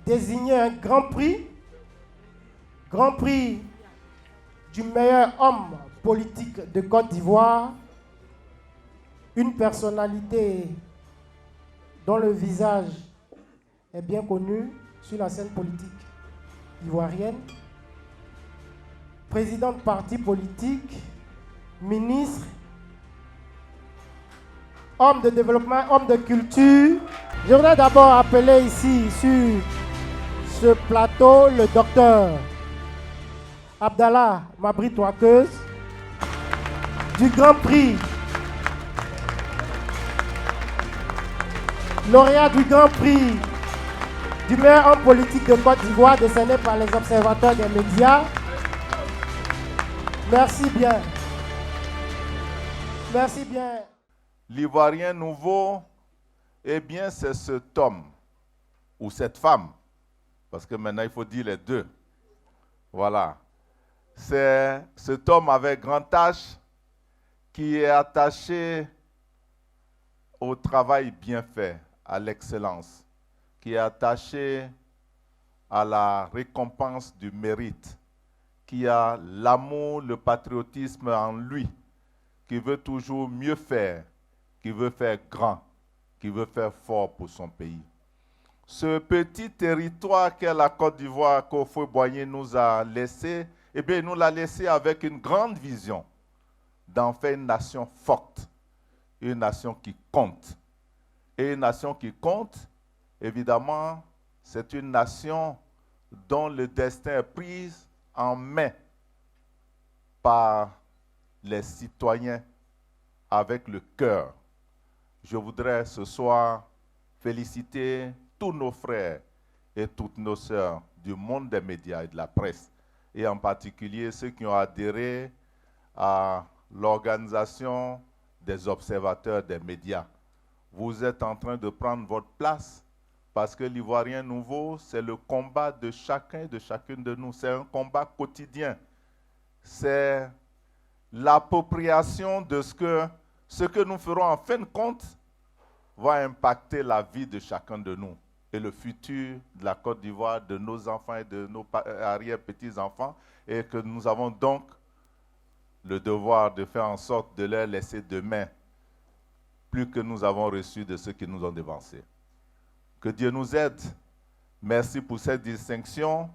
désigné un grand prix du meilleur homme politique de Côte d'Ivoire, une personnalité dont le visage est bien connu sur la scène politique ivoirienne, président de parti politique, ministre, homme de développement, homme de culture. Je voudrais d'abord appeler ici, sur ce plateau, le docteur Abdallah Mabri Touakeuse, du Grand Prix, lauréat du Grand Prix du meilleur homme politique de Côte d'Ivoire, décerné par les observateurs des médias. Merci bien. Merci bien. L'Ivoirien nouveau, eh bien, c'est cet homme ou cette femme, parce que maintenant il faut dire les deux. Voilà. C'est cet homme avec grand H qui est attaché au travail bien fait, à l'excellence, qui est attaché à la récompense du mérite, qui a l'amour, le patriotisme en lui, qui veut toujours mieux faire, qui veut faire grand, qui veut faire fort pour son pays. Ce petit territoire qu'est la Côte d'Ivoire qu'Houphouët-Boigny nous a laissé, eh bien, il nous l'a laissé avec une grande vision d'en faire une nation forte, une nation qui compte. Et une nation qui compte, évidemment, c'est une nation dont le destin est pris en main par les citoyens avec le cœur. Je voudrais ce soir féliciter tous nos frères et toutes nos sœurs du monde des médias et de la presse, et en particulier ceux qui ont adhéré à l'organisation des observateurs des médias. Vous êtes en train de prendre votre place parce que l'Ivoirien nouveau, c'est le combat de chacun et de chacune de nous. C'est un combat quotidien. C'est l'appropriation de ce que nous ferons en fin de compte va impacter la vie de chacun de nous et le futur de la Côte d'Ivoire, de nos enfants et de nos arrière-petits-enfants, et que nous avons donc le devoir de faire en sorte de leur laisser demain plus que nous avons reçu de ceux qui nous ont dévancés. Que Dieu nous aide. Merci pour cette distinction.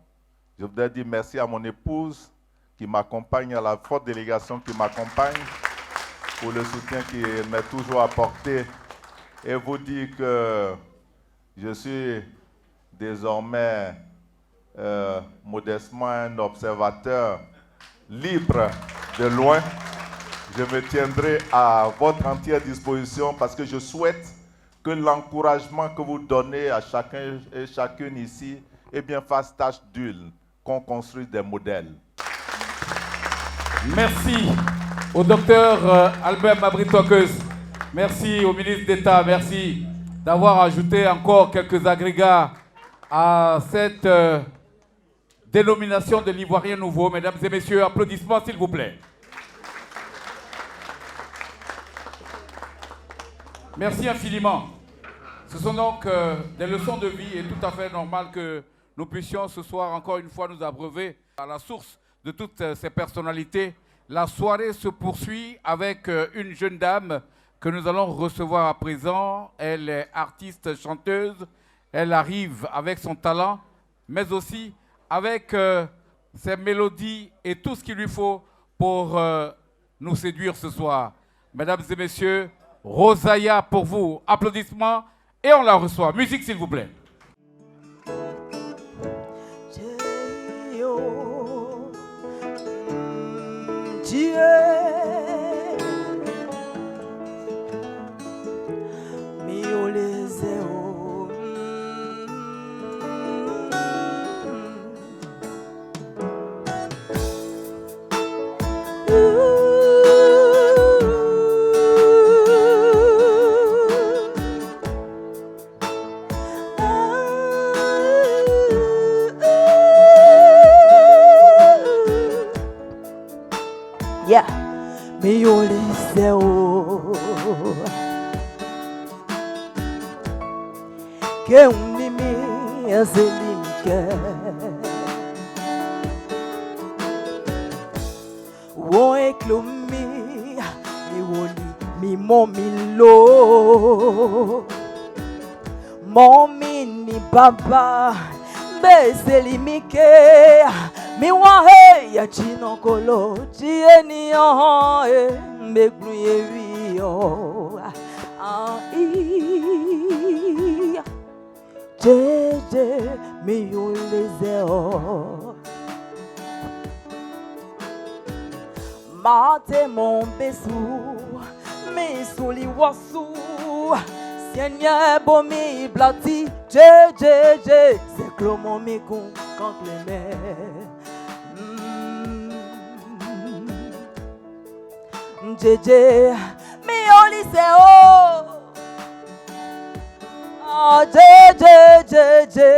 Je voudrais dire merci à mon épouse qui m'accompagne, à la forte délégation qui m'accompagne, pour le soutien qu'il m'a toujours apporté, et vous dire que je suis désormais modestement un observateur libre de loin. Je me tiendrai à votre entière disposition parce que je souhaite que l'encouragement que vous donnez à chacun et chacune ici, eh bien, fasse tâche d'huile, qu'on construise des modèles. Merci au docteur Albert Mabri Touakeuse. Merci au ministre d'État. Merci d'avoir ajouté encore quelques agrégats à cette dénomination de l'Ivoirien nouveau. Mesdames et messieurs, applaudissements s'il vous plaît. Merci infiniment. Ce sont donc des leçons de vie et tout à fait normal que nous puissions ce soir encore une fois nous abreuver à la source de toutes ces personnalités. La soirée se poursuit avec une jeune dame que nous allons recevoir à présent. Elle est artiste, chanteuse. Elle arrive avec son talent, mais aussi avec ses mélodies et tout ce qu'il lui faut pour nous séduire ce soir. Mesdames et messieurs, Rosaïa pour vous. Applaudissements et on la reçoit. Musique s'il vous plaît. yeah, mi oliseo. Que mimi azelimke. Wo eklomi, mi woli, mi momilo. Mommy ni baba, be selimike. Mi wahe ya chino kolo, chieni oh me gluye wio. Jeje mi yolezeo. Mate mon besou, mi soli wasu. Seigneur bomi blati, jeje, c'est clomo mi kon kankleme. Jeje mi oliseo. Oh jeje,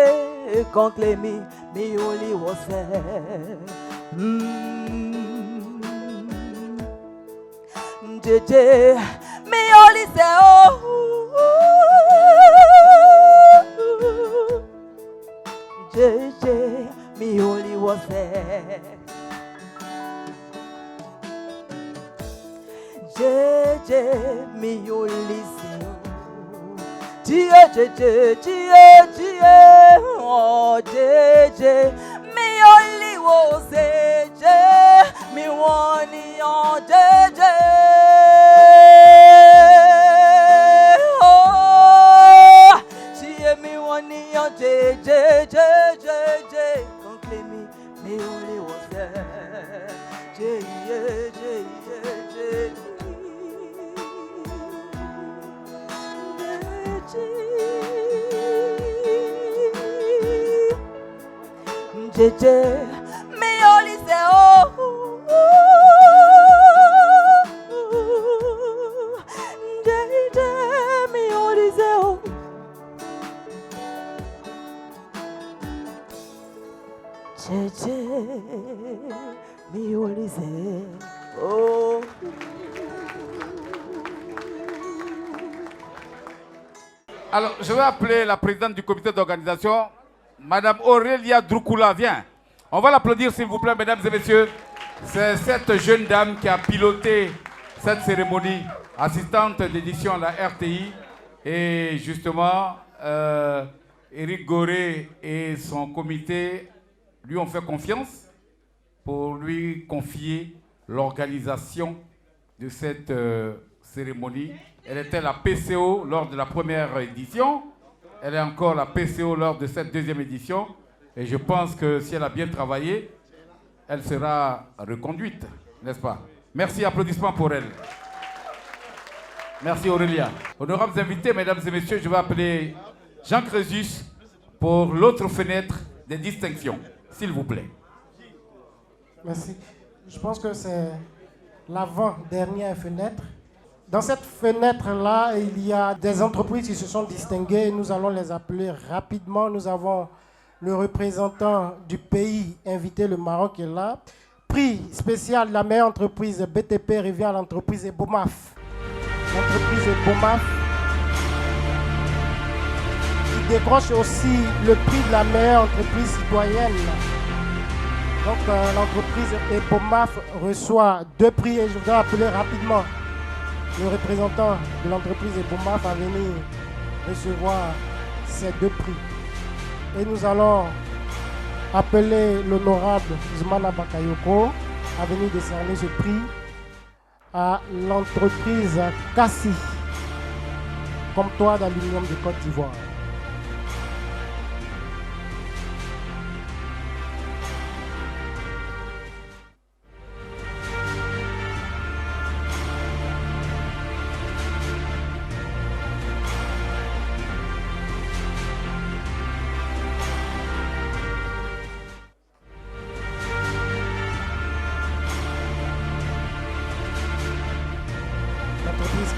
kankleme mi oli wose. Jeje mi oliseo. Jeje, mi oli wose. Jeje, mi oli seo. Jeje, oh jeje, mi oli wose. Je, mi woni oh jeje. Jeje, conclaimé, mais on les wose. Jeje, mais on les sait oh. Jeje, mais on les sait oh. Jeje, mi olise, oh. Alors, je vais appeler la présidente du comité d'organisation, Madame Aurélia Droukoula. Viens. On va l'applaudir, s'il vous plaît, mesdames et messieurs. C'est cette jeune dame qui a piloté cette cérémonie, assistante d'édition à la RTI. Et justement, Éric Goré et son comité lui ont fait confiance pour lui confier l'organisation de cette cérémonie. Elle était la PCO lors de la première édition. Elle est encore la PCO lors de cette deuxième édition. Et je pense que si elle a bien travaillé, elle sera reconduite, n'est-ce pas? Merci, applaudissements pour elle. Merci Aurélia. Honorables invités, mesdames et messieurs, je vais appeler Jean Crésus pour l'autre fenêtre des distinctions. S'il vous plaît. Merci. Je pense que c'est l'avant-dernière fenêtre. Dans cette fenêtre-là, il y a des entreprises qui se sont distinguées. Nous allons les appeler rapidement. Nous avons le représentant du pays invité, le Maroc, est là. Prix spécial de la meilleure entreprise BTP revient à l'entreprise Ebomaf. L'entreprise Ebomaf qui décroche aussi le prix de la meilleure entreprise citoyenne. Donc l'entreprise Ebomaf reçoit 2 prix et je voudrais appeler rapidement le représentant de l'entreprise Ebomaf à venir recevoir ces 2 prix. Et nous allons appeler l'honorable Zumana Bakayoko à venir décerner ce prix à l'entreprise Cassi, comptoir d'aluminium de Côte d'Ivoire.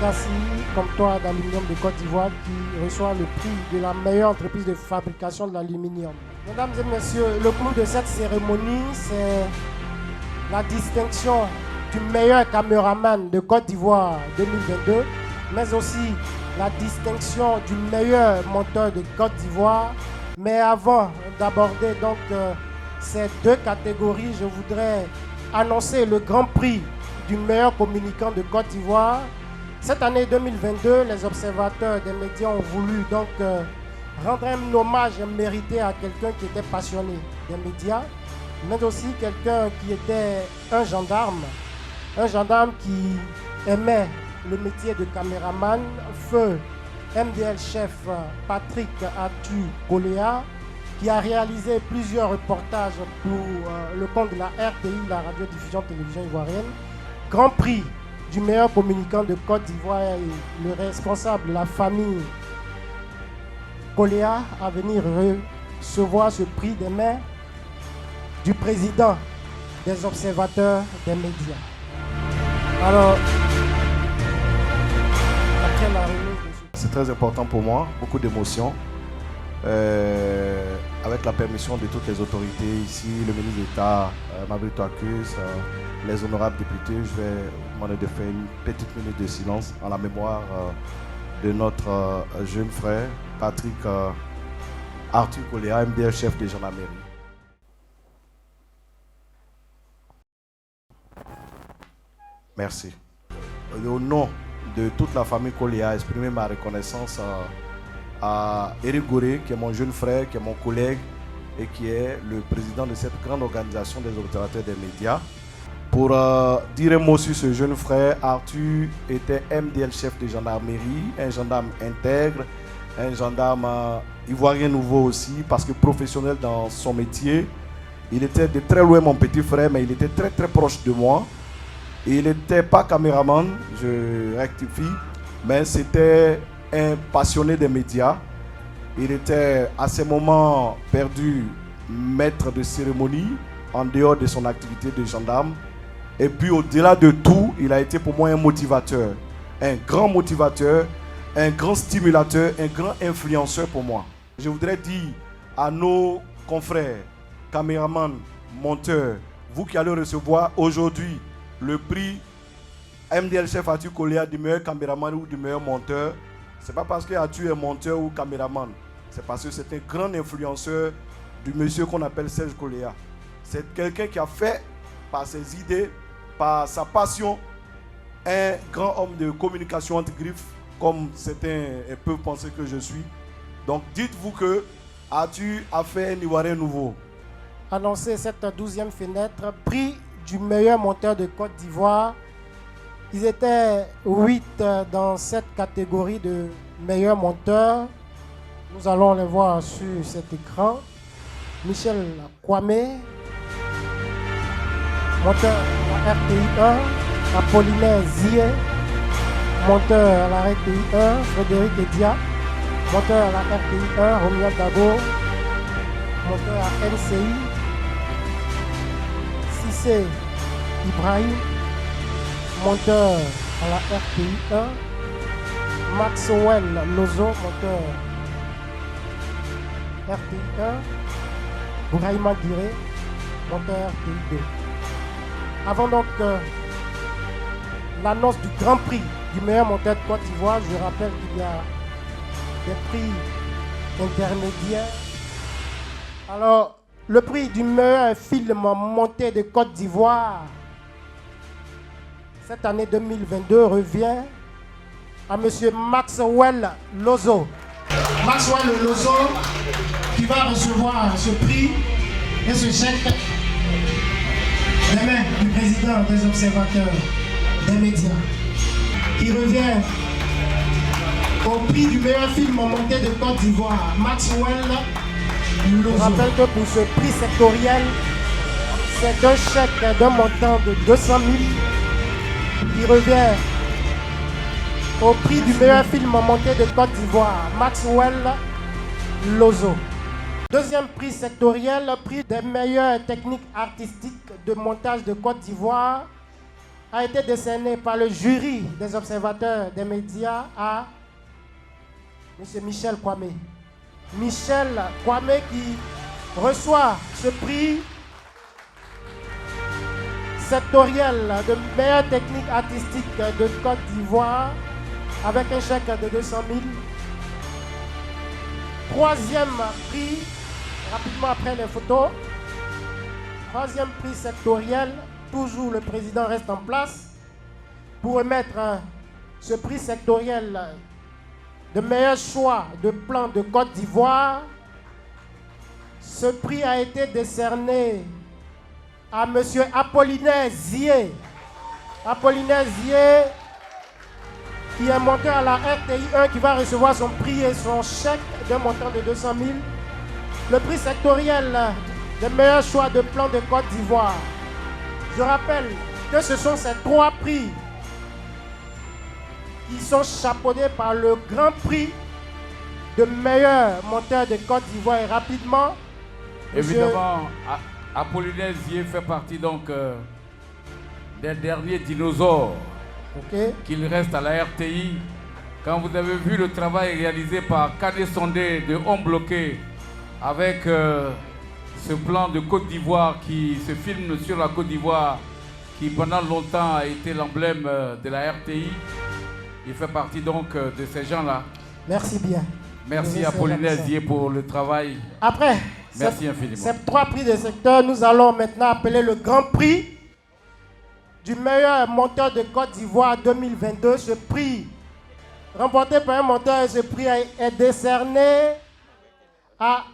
Cassi, comptoir d'aluminium de Côte d'Ivoire, qui reçoit le prix de la meilleure entreprise de fabrication de l'aluminium. Mesdames et messieurs, le clou de cette cérémonie, c'est la distinction du meilleur caméraman de Côte d'Ivoire 2022, mais aussi la distinction du meilleur monteur de Côte d'Ivoire. Mais avant d'aborder donc ces deux catégories, je voudrais annoncer le Grand Prix du meilleur communicant de Côte d'Ivoire. Cette année 2022, les observateurs des médias ont voulu donc rendre un hommage mérité à quelqu'un qui était passionné des médias, mais aussi quelqu'un qui était un gendarme qui aimait le métier de caméraman, feu MDL chef Patrick Arthur Koléa, qui a réalisé plusieurs reportages pour le compte de la RTI, la radiodiffusion télévision ivoirienne. Grand Prix du meilleur communicant de Côte d'Ivoire et le responsable de la famille Koléa à venir recevoir ce prix des mains du président des observateurs des médias. Alors, après la remise, c'est très important pour moi, beaucoup d'émotions. Avec la permission de toutes les autorités ici, le ministre d'État, Mabrito Accuse, les honorables députés, je vais demander de faire une petite minute de silence en la mémoire de notre jeune frère, Patrick Arthur Koléa, MDL chef de gendarmerie. Merci. Au nom de toute la famille Koléa, exprimer ma reconnaissance à Eric Goré, qui est mon jeune frère, qui est mon collègue et qui est le président de cette grande organisation des observateurs des médias. Pour dire un mot sur ce jeune frère, Arthur était MDL chef de gendarmerie, un gendarme intègre, un gendarme ivoirien nouveau aussi, parce que professionnel dans son métier. Il était de très loin mon petit frère, mais il était très très proche de moi. Il n'était pas caméraman, je rectifie, mais c'était un passionné des médias. Il était à ces moments perdu maître de cérémonie en dehors de son activité de gendarme. Et puis au-delà de tout, il a été pour moi un motivateur, un grand motivateur, un grand stimulateur, un grand influenceur pour moi. Je voudrais dire à nos confrères, caméramans, monteurs, vous qui allez recevoir aujourd'hui le prix MDL chef Arthur Koléa du meilleur caméraman ou du meilleur monteur, ce n'est pas parce que Arthur est monteur ou caméraman, c'est parce que c'est un grand influenceur du monsieur qu'on appelle Serge Koléa. C'est quelqu'un qui a fait, par ses idées, par sa passion, un grand homme de communication entre griffes, comme certains peuvent penser que je suis. Donc dites-vous que Arthur a fait un Ivoirien nouveau. Annoncer cette 12e fenêtre, prix du meilleur monteur de Côte d'Ivoire. Ils étaient 8 dans cette catégorie de meilleur monteur. Nous allons les voir sur cet écran. Michel Kwame, monteur à la RTI 1. Apollinaire Zié, monteur à la RTI 1. Frédéric Edia, monteur à la RTI 1. Romuald Dabo, monteur à NCI. Cissé Ibrahim, monteur à la RTI 1. Maxwell Lozo, monteur RTI 1. Bouraïma Guiré, monteur RTI 2. Avant donc l'annonce du Grand Prix du meilleur monteur de Côte d'Ivoire, je rappelle qu'il y a des prix intermédiaires. Alors, le prix du meilleur film monté de Côte d'Ivoire, cette année 2022, revient à M. Maxwell Lozo. Maxwell Lozo qui va recevoir ce prix et ce chèque des mains du président des observateurs des médias. Il revient au prix du meilleur film monté de Côte d'Ivoire, Maxwell Lozo. Je rappelle que pour ce prix sectoriel, c'est un chèque d'un montant de 200 000 qui revient au prix du meilleur film monté de Côte d'Ivoire, Maxwell Lozo. Deuxième prix sectoriel, prix des meilleures techniques artistiques de montage de Côte d'Ivoire, a été décerné par le jury des observateurs des médias à M. Michel Kwame. Michel Kwame qui reçoit ce prix sectoriel de meilleure technique artistique de Côte d'Ivoire avec un chèque de 200 000. Troisième prix, rapidement après les photos. Troisième prix sectoriel, toujours le président reste en place pour remettre ce prix sectoriel de meilleur choix de plan de Côte d'Ivoire. Ce prix a été décerné à M. Apollinaire Zié. Apollinaire Zié, qui est monté à la RTI 1, qui va recevoir son prix et son chèque d'un montant de 200 000. Le prix sectoriel de meilleur choix de plan de Côte d'Ivoire. Je rappelle que ce sont ces trois prix qui sont chapeaudés par le grand prix de meilleur monteur de Côte d'Ivoire. Et rapidement, évidemment, Apollinaire Zié fait partie donc des derniers dinosaures qu'il reste à la RTI. Quand vous avez vu le travail réalisé par Cadet Sondé de Homme Bloqué avec ce plan de Côte d'Ivoire qui se filme sur la Côte d'Ivoire, qui pendant longtemps a été l'emblème de la RTI. Il fait partie donc de ces gens-là. Merci bien. Merci Apollinaire Zié pour le travail. Après, merci infiniment. Ces trois prix de secteur, nous allons maintenant appeler le grand prix du meilleur monteur de Côte d'Ivoire 2022. Ce prix, remporté par un monteur, ce prix est décerné à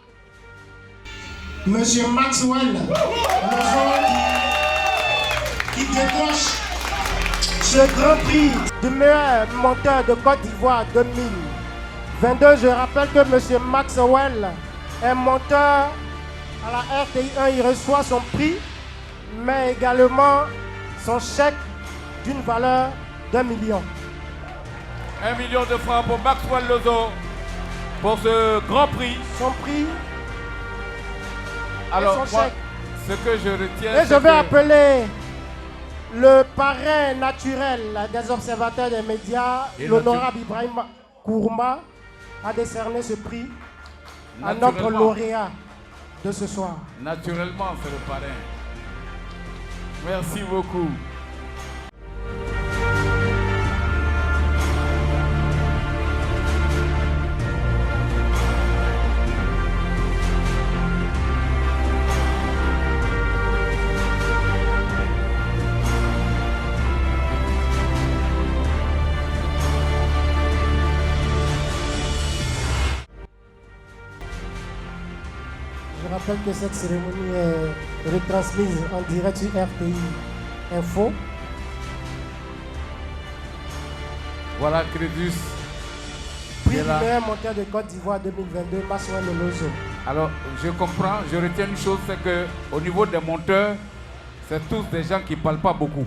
Monsieur Maxwell, qui décroche ce grand prix du meilleur monteur de Côte d'Ivoire 2022. Je rappelle que Monsieur Maxwell est monteur à la RTI 1. Il reçoit son prix, mais également son chèque d'une valeur d'1 million. 1 million de francs pour Maxwell Lozo pour ce grand prix. Son prix. Alors, et son moi, chèque. ce que je retiens, Et je vais appeler le parrain naturel des observateurs des médias, l'honorable Ibrahim Kourma, à décerner ce prix à notre lauréat de ce soir. Naturellement, c'est le parrain. Merci beaucoup. Je rappelle que cette cérémonie est retransmise en direct sur RTI Info. Voilà Crédus. Prix du meilleur monteur de Côte d'Ivoire 2022, Maxwell Lozo. Alors, je comprends, je retiens une chose, c'est qu'au niveau des monteurs, c'est tous des gens qui ne parlent pas beaucoup.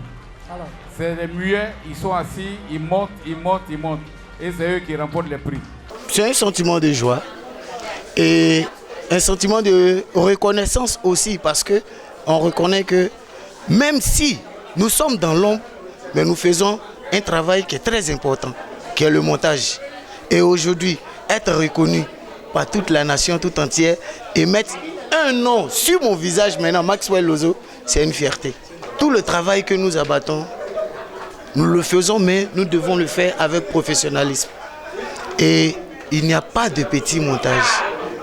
Alors. C'est les muets, ils sont assis, ils montent, ils montent, ils montent. Et c'est eux qui remportent les prix. C'est un sentiment de joie et un sentiment de reconnaissance aussi, parce que on reconnaît que même si nous sommes dans l'ombre, mais nous faisons un travail qui est très important, qui est le montage. Et aujourd'hui, être reconnu par toute la nation tout entière et mettre un nom sur mon visage maintenant, Maxwell Lozo, c'est une fierté. Tout le travail que nous abattons, nous le faisons, mais nous devons le faire avec professionnalisme. Et il n'y a pas de petit montage.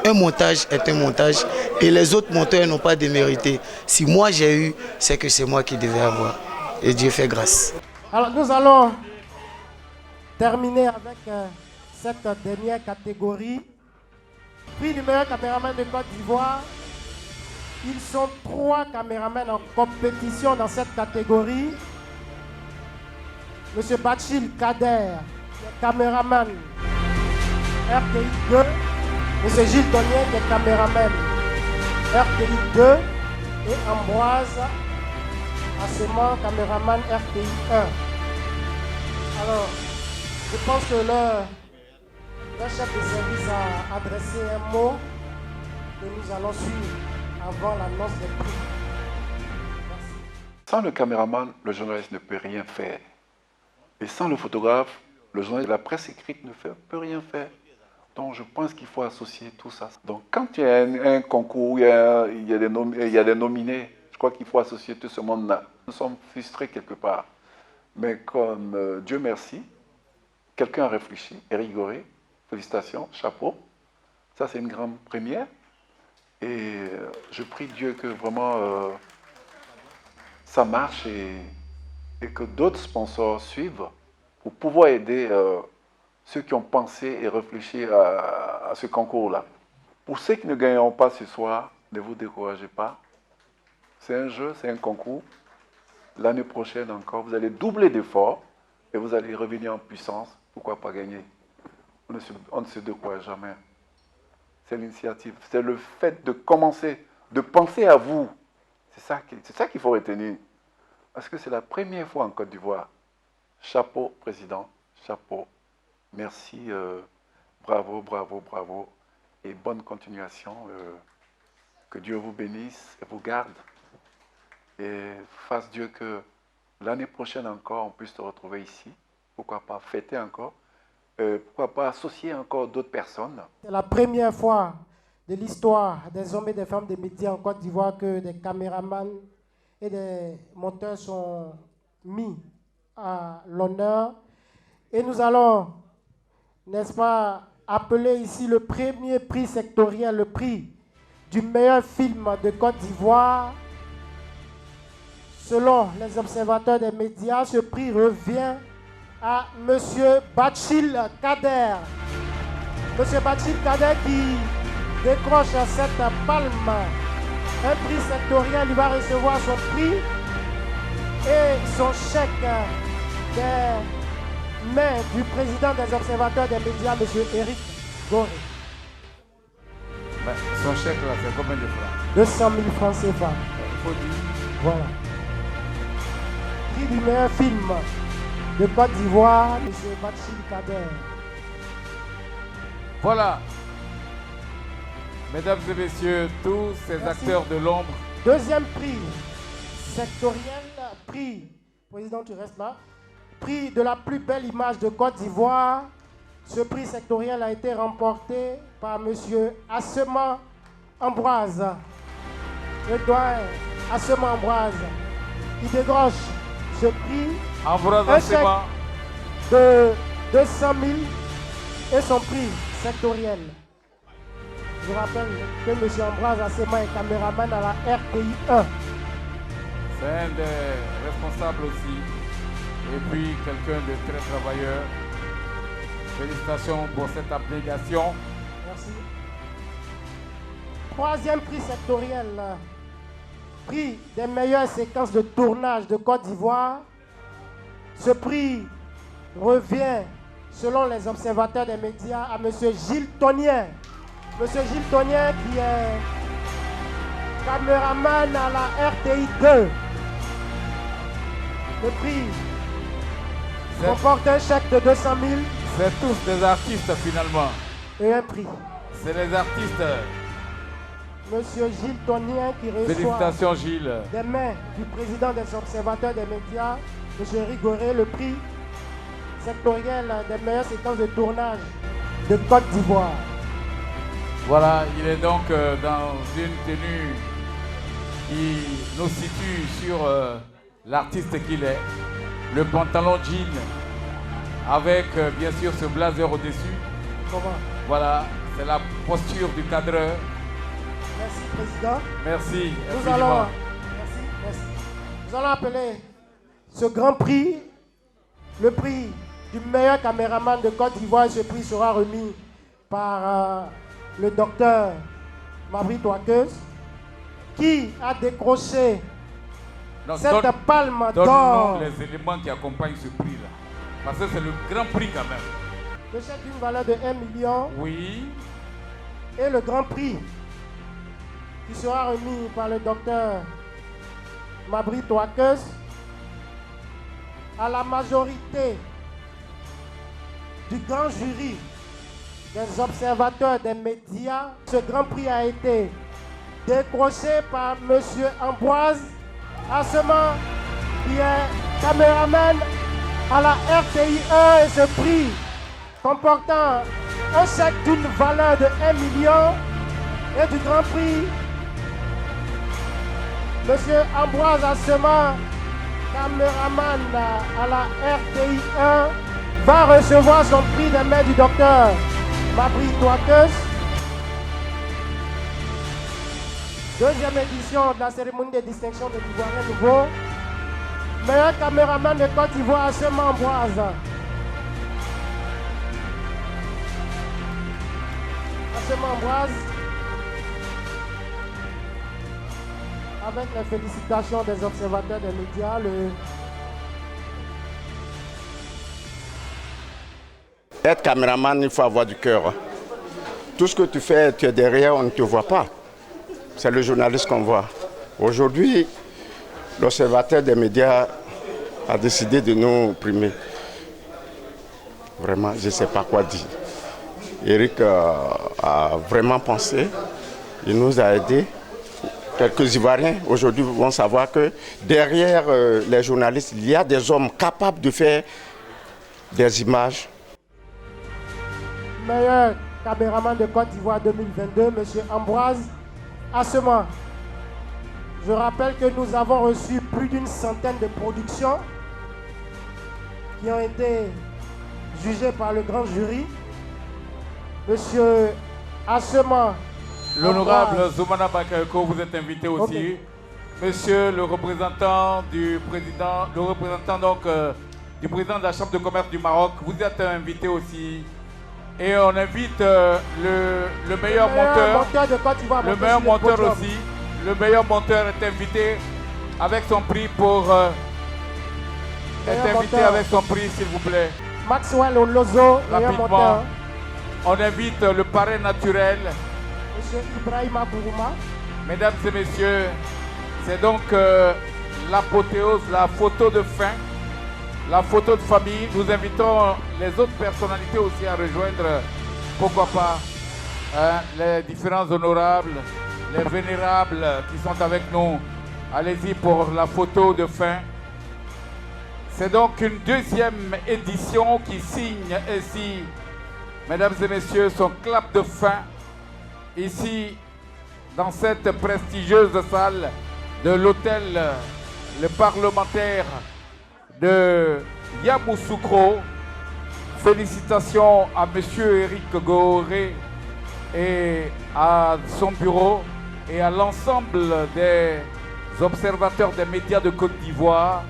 Un montage est un montage et les autres monteurs n'ont pas démérité. Si moi j'ai eu, c'est que c'est moi qui devais avoir. Et Dieu fait grâce. Alors nous allons terminer avec cette dernière catégorie. Prix du meilleur caméraman de Côte d'Ivoire. Ils sont 3 caméramans en compétition dans cette catégorie. Monsieur Bachil Kader, caméraman RTI 2. Monsieur Gilles Donnier, qui est caméraman RTI 2. Et Ambroise Asseman, caméraman RTI 1. Alors, je pense que le chef de service a adressé un mot que nous allons suivre avant l'annonce des prix. Merci. Sans le caméraman, le journaliste ne peut rien faire. Et sans le photographe, le journaliste de la presse écrite ne peut rien faire. Donc je pense qu'il faut associer tout ça. Donc quand il y a un concours, il y a des nominés, je crois qu'il faut associer tout ce monde-là. Nous sommes frustrés quelque part. Mais comme Dieu merci, quelqu'un a réfléchi et rigolé. Félicitations, chapeau. Ça, c'est une grande première. Et je prie Dieu que vraiment ça marche et que d'autres sponsors suivent pour pouvoir aider ceux qui ont pensé et réfléchi à ce concours-là. Pour ceux qui ne gagneront pas ce soir, ne vous découragez pas. C'est un jeu, c'est un concours. L'année prochaine encore, vous allez doubler d'efforts et vous allez revenir en puissance. Pourquoi pas gagner? On ne se décourage jamais. C'est l'initiative, c'est le fait de commencer, de penser à vous. C'est ça qu'il faut retenir. Parce que c'est la première fois en Côte d'Ivoire. Chapeau, président, chapeau. Merci, bravo, bravo, bravo. Et bonne continuation. Que Dieu vous bénisse et vous garde. Et fasse Dieu que l'année prochaine encore, on puisse te retrouver ici. Pourquoi pas fêter encore. Pourquoi pas associer encore d'autres personnes. C'est la première fois de l'histoire des hommes et des femmes des médias en Côte d'Ivoire que des caméramans et des monteurs sont mis à l'honneur. Et nous allons, n'est-ce pas, appeler ici le premier prix sectoriel, le prix du meilleur film de Côte d'Ivoire. Selon les observateurs des médias, ce prix revient à M. Bachil Kader. M. Bachil Kader qui décroche cette palme, un prix sectoriel, il va recevoir son prix et son chèque des mains du président des observateurs des médias, M. Eric Goré. Son chèque là, c'est combien de francs? 200 000 francs CFA. Il faut dire. Voilà. Prix du meilleur film de Côte d'Ivoire, M. Bachil Kader. Voilà. Mesdames et messieurs, tous ces Merci. acteurs de l'ombre. Deuxième prix sectoriel, prix, président tu restes là, prix de la plus belle image de Côte d'Ivoire. Ce prix sectoriel a été remporté par M. Assema Ambroise, le doyen Assema Ambroise. Il décroche ce prix, Ambroise un chèque Assema. de 200 000 et son prix sectoriel. Je rappelle que M. Ambroise Assema est caméraman à la RTI 1. C'est un des responsables aussi. Et puis quelqu'un de très travailleur. Félicitations pour cette abnégation. Merci. Troisième prix sectoriel. Prix des meilleures séquences de tournage de Côte d'Ivoire. Ce prix revient, selon les observateurs des médias, à M. Gilles Tonien. M. Gilles Tonien qui est caméraman à la RTI 2. Le prix comporte un chèque de 200 000. C'est tous des artistes finalement. Et un prix. C'est les artistes. Monsieur Gilles Tonien qui reçoit Félicitations Gilles. des mains du président des observateurs des médias, M. Rigoré, le prix sectoriel des meilleures séquences de tournage de Côte d'Ivoire. Voilà, il est donc dans une tenue qui nous situe sur l'artiste qu'il est. Le pantalon jean avec bien sûr ce blazer au-dessus. Comment? Voilà, c'est la posture du cadreur. Merci, Président. Merci. Nous allons, merci. Nous allons appeler ce grand prix le prix du meilleur caméraman de Côte d'Ivoire. Ce prix sera remis par le docteur Mabri Touakeuse qui a décroché cette palme d'or. Les éléments qui accompagnent ce prix-là. Parce que c'est le grand prix quand même. Le chèque d'une valeur de 1 million. Oui. Et le grand prix qui sera remis par le docteur Mabri Touakeuse à la majorité du grand jury des observateurs des médias. Ce grand prix a été décroché par M. Ambroise Assema, qui est caméraman à la RTI 1, et ce prix comportant un chèque d'une valeur de 1 million et du grand prix Monsieur Ambroise Assema, caméraman à la RTI 1, va recevoir son prix des mains du docteur Mabri Touakeus. Deuxième édition de la cérémonie de distinction de l'Ivoirien nouveau. Meilleur caméraman de Côte d'Ivoire, Assema Ambroise. Assema Ambroise. Avec les félicitations des observateurs des médias, Être caméraman, il faut avoir du cœur. Tout ce que tu fais, tu es derrière, on ne te voit pas. C'est le journaliste qu'on voit. Aujourd'hui, l'observateur des médias a décidé de nous primer. Vraiment, je ne sais pas quoi dire. Eric a vraiment pensé, il nous a aidés. Quelques Ivoiriens aujourd'hui vont savoir que derrière les journalistes, il y a des hommes capables de faire des images. Meilleur caméraman de Côte d'Ivoire 2022, M. Ambroise Assema. Je rappelle que nous avons reçu plus d'une centaine de productions qui ont été jugées par le grand jury. M. Assema. L'honorable Zoumana Bakayoko, vous êtes invité aussi. Okay. Monsieur le représentant du président, du président de la Chambre de commerce du Maroc, vous êtes invité aussi. Et on invite le meilleur monteur de Côte d'Ivoire, le meilleur monteur aussi. Le meilleur monteur est invité avec son prix pour avec son prix, s'il vous plaît. Maxwell Olozo, meilleur monteur. On invite le parrain naturel. Monsieur Ibrahima Bourouma. Mesdames et messieurs, c'est donc l'apothéose, la photo de fin, la photo de famille. Nous invitons les autres personnalités aussi à rejoindre, pourquoi pas, les différents honorables, les vénérables qui sont avec nous. Allez-y pour la photo de fin. C'est donc une deuxième édition qui signe ainsi, mesdames et messieurs, son clap de fin. Ici, dans cette prestigieuse salle de l'hôtel Le Parlementaire de Yamoussoukro. Félicitations à M. Eric Goré et à son bureau et à l'ensemble des observateurs des médias de Côte d'Ivoire.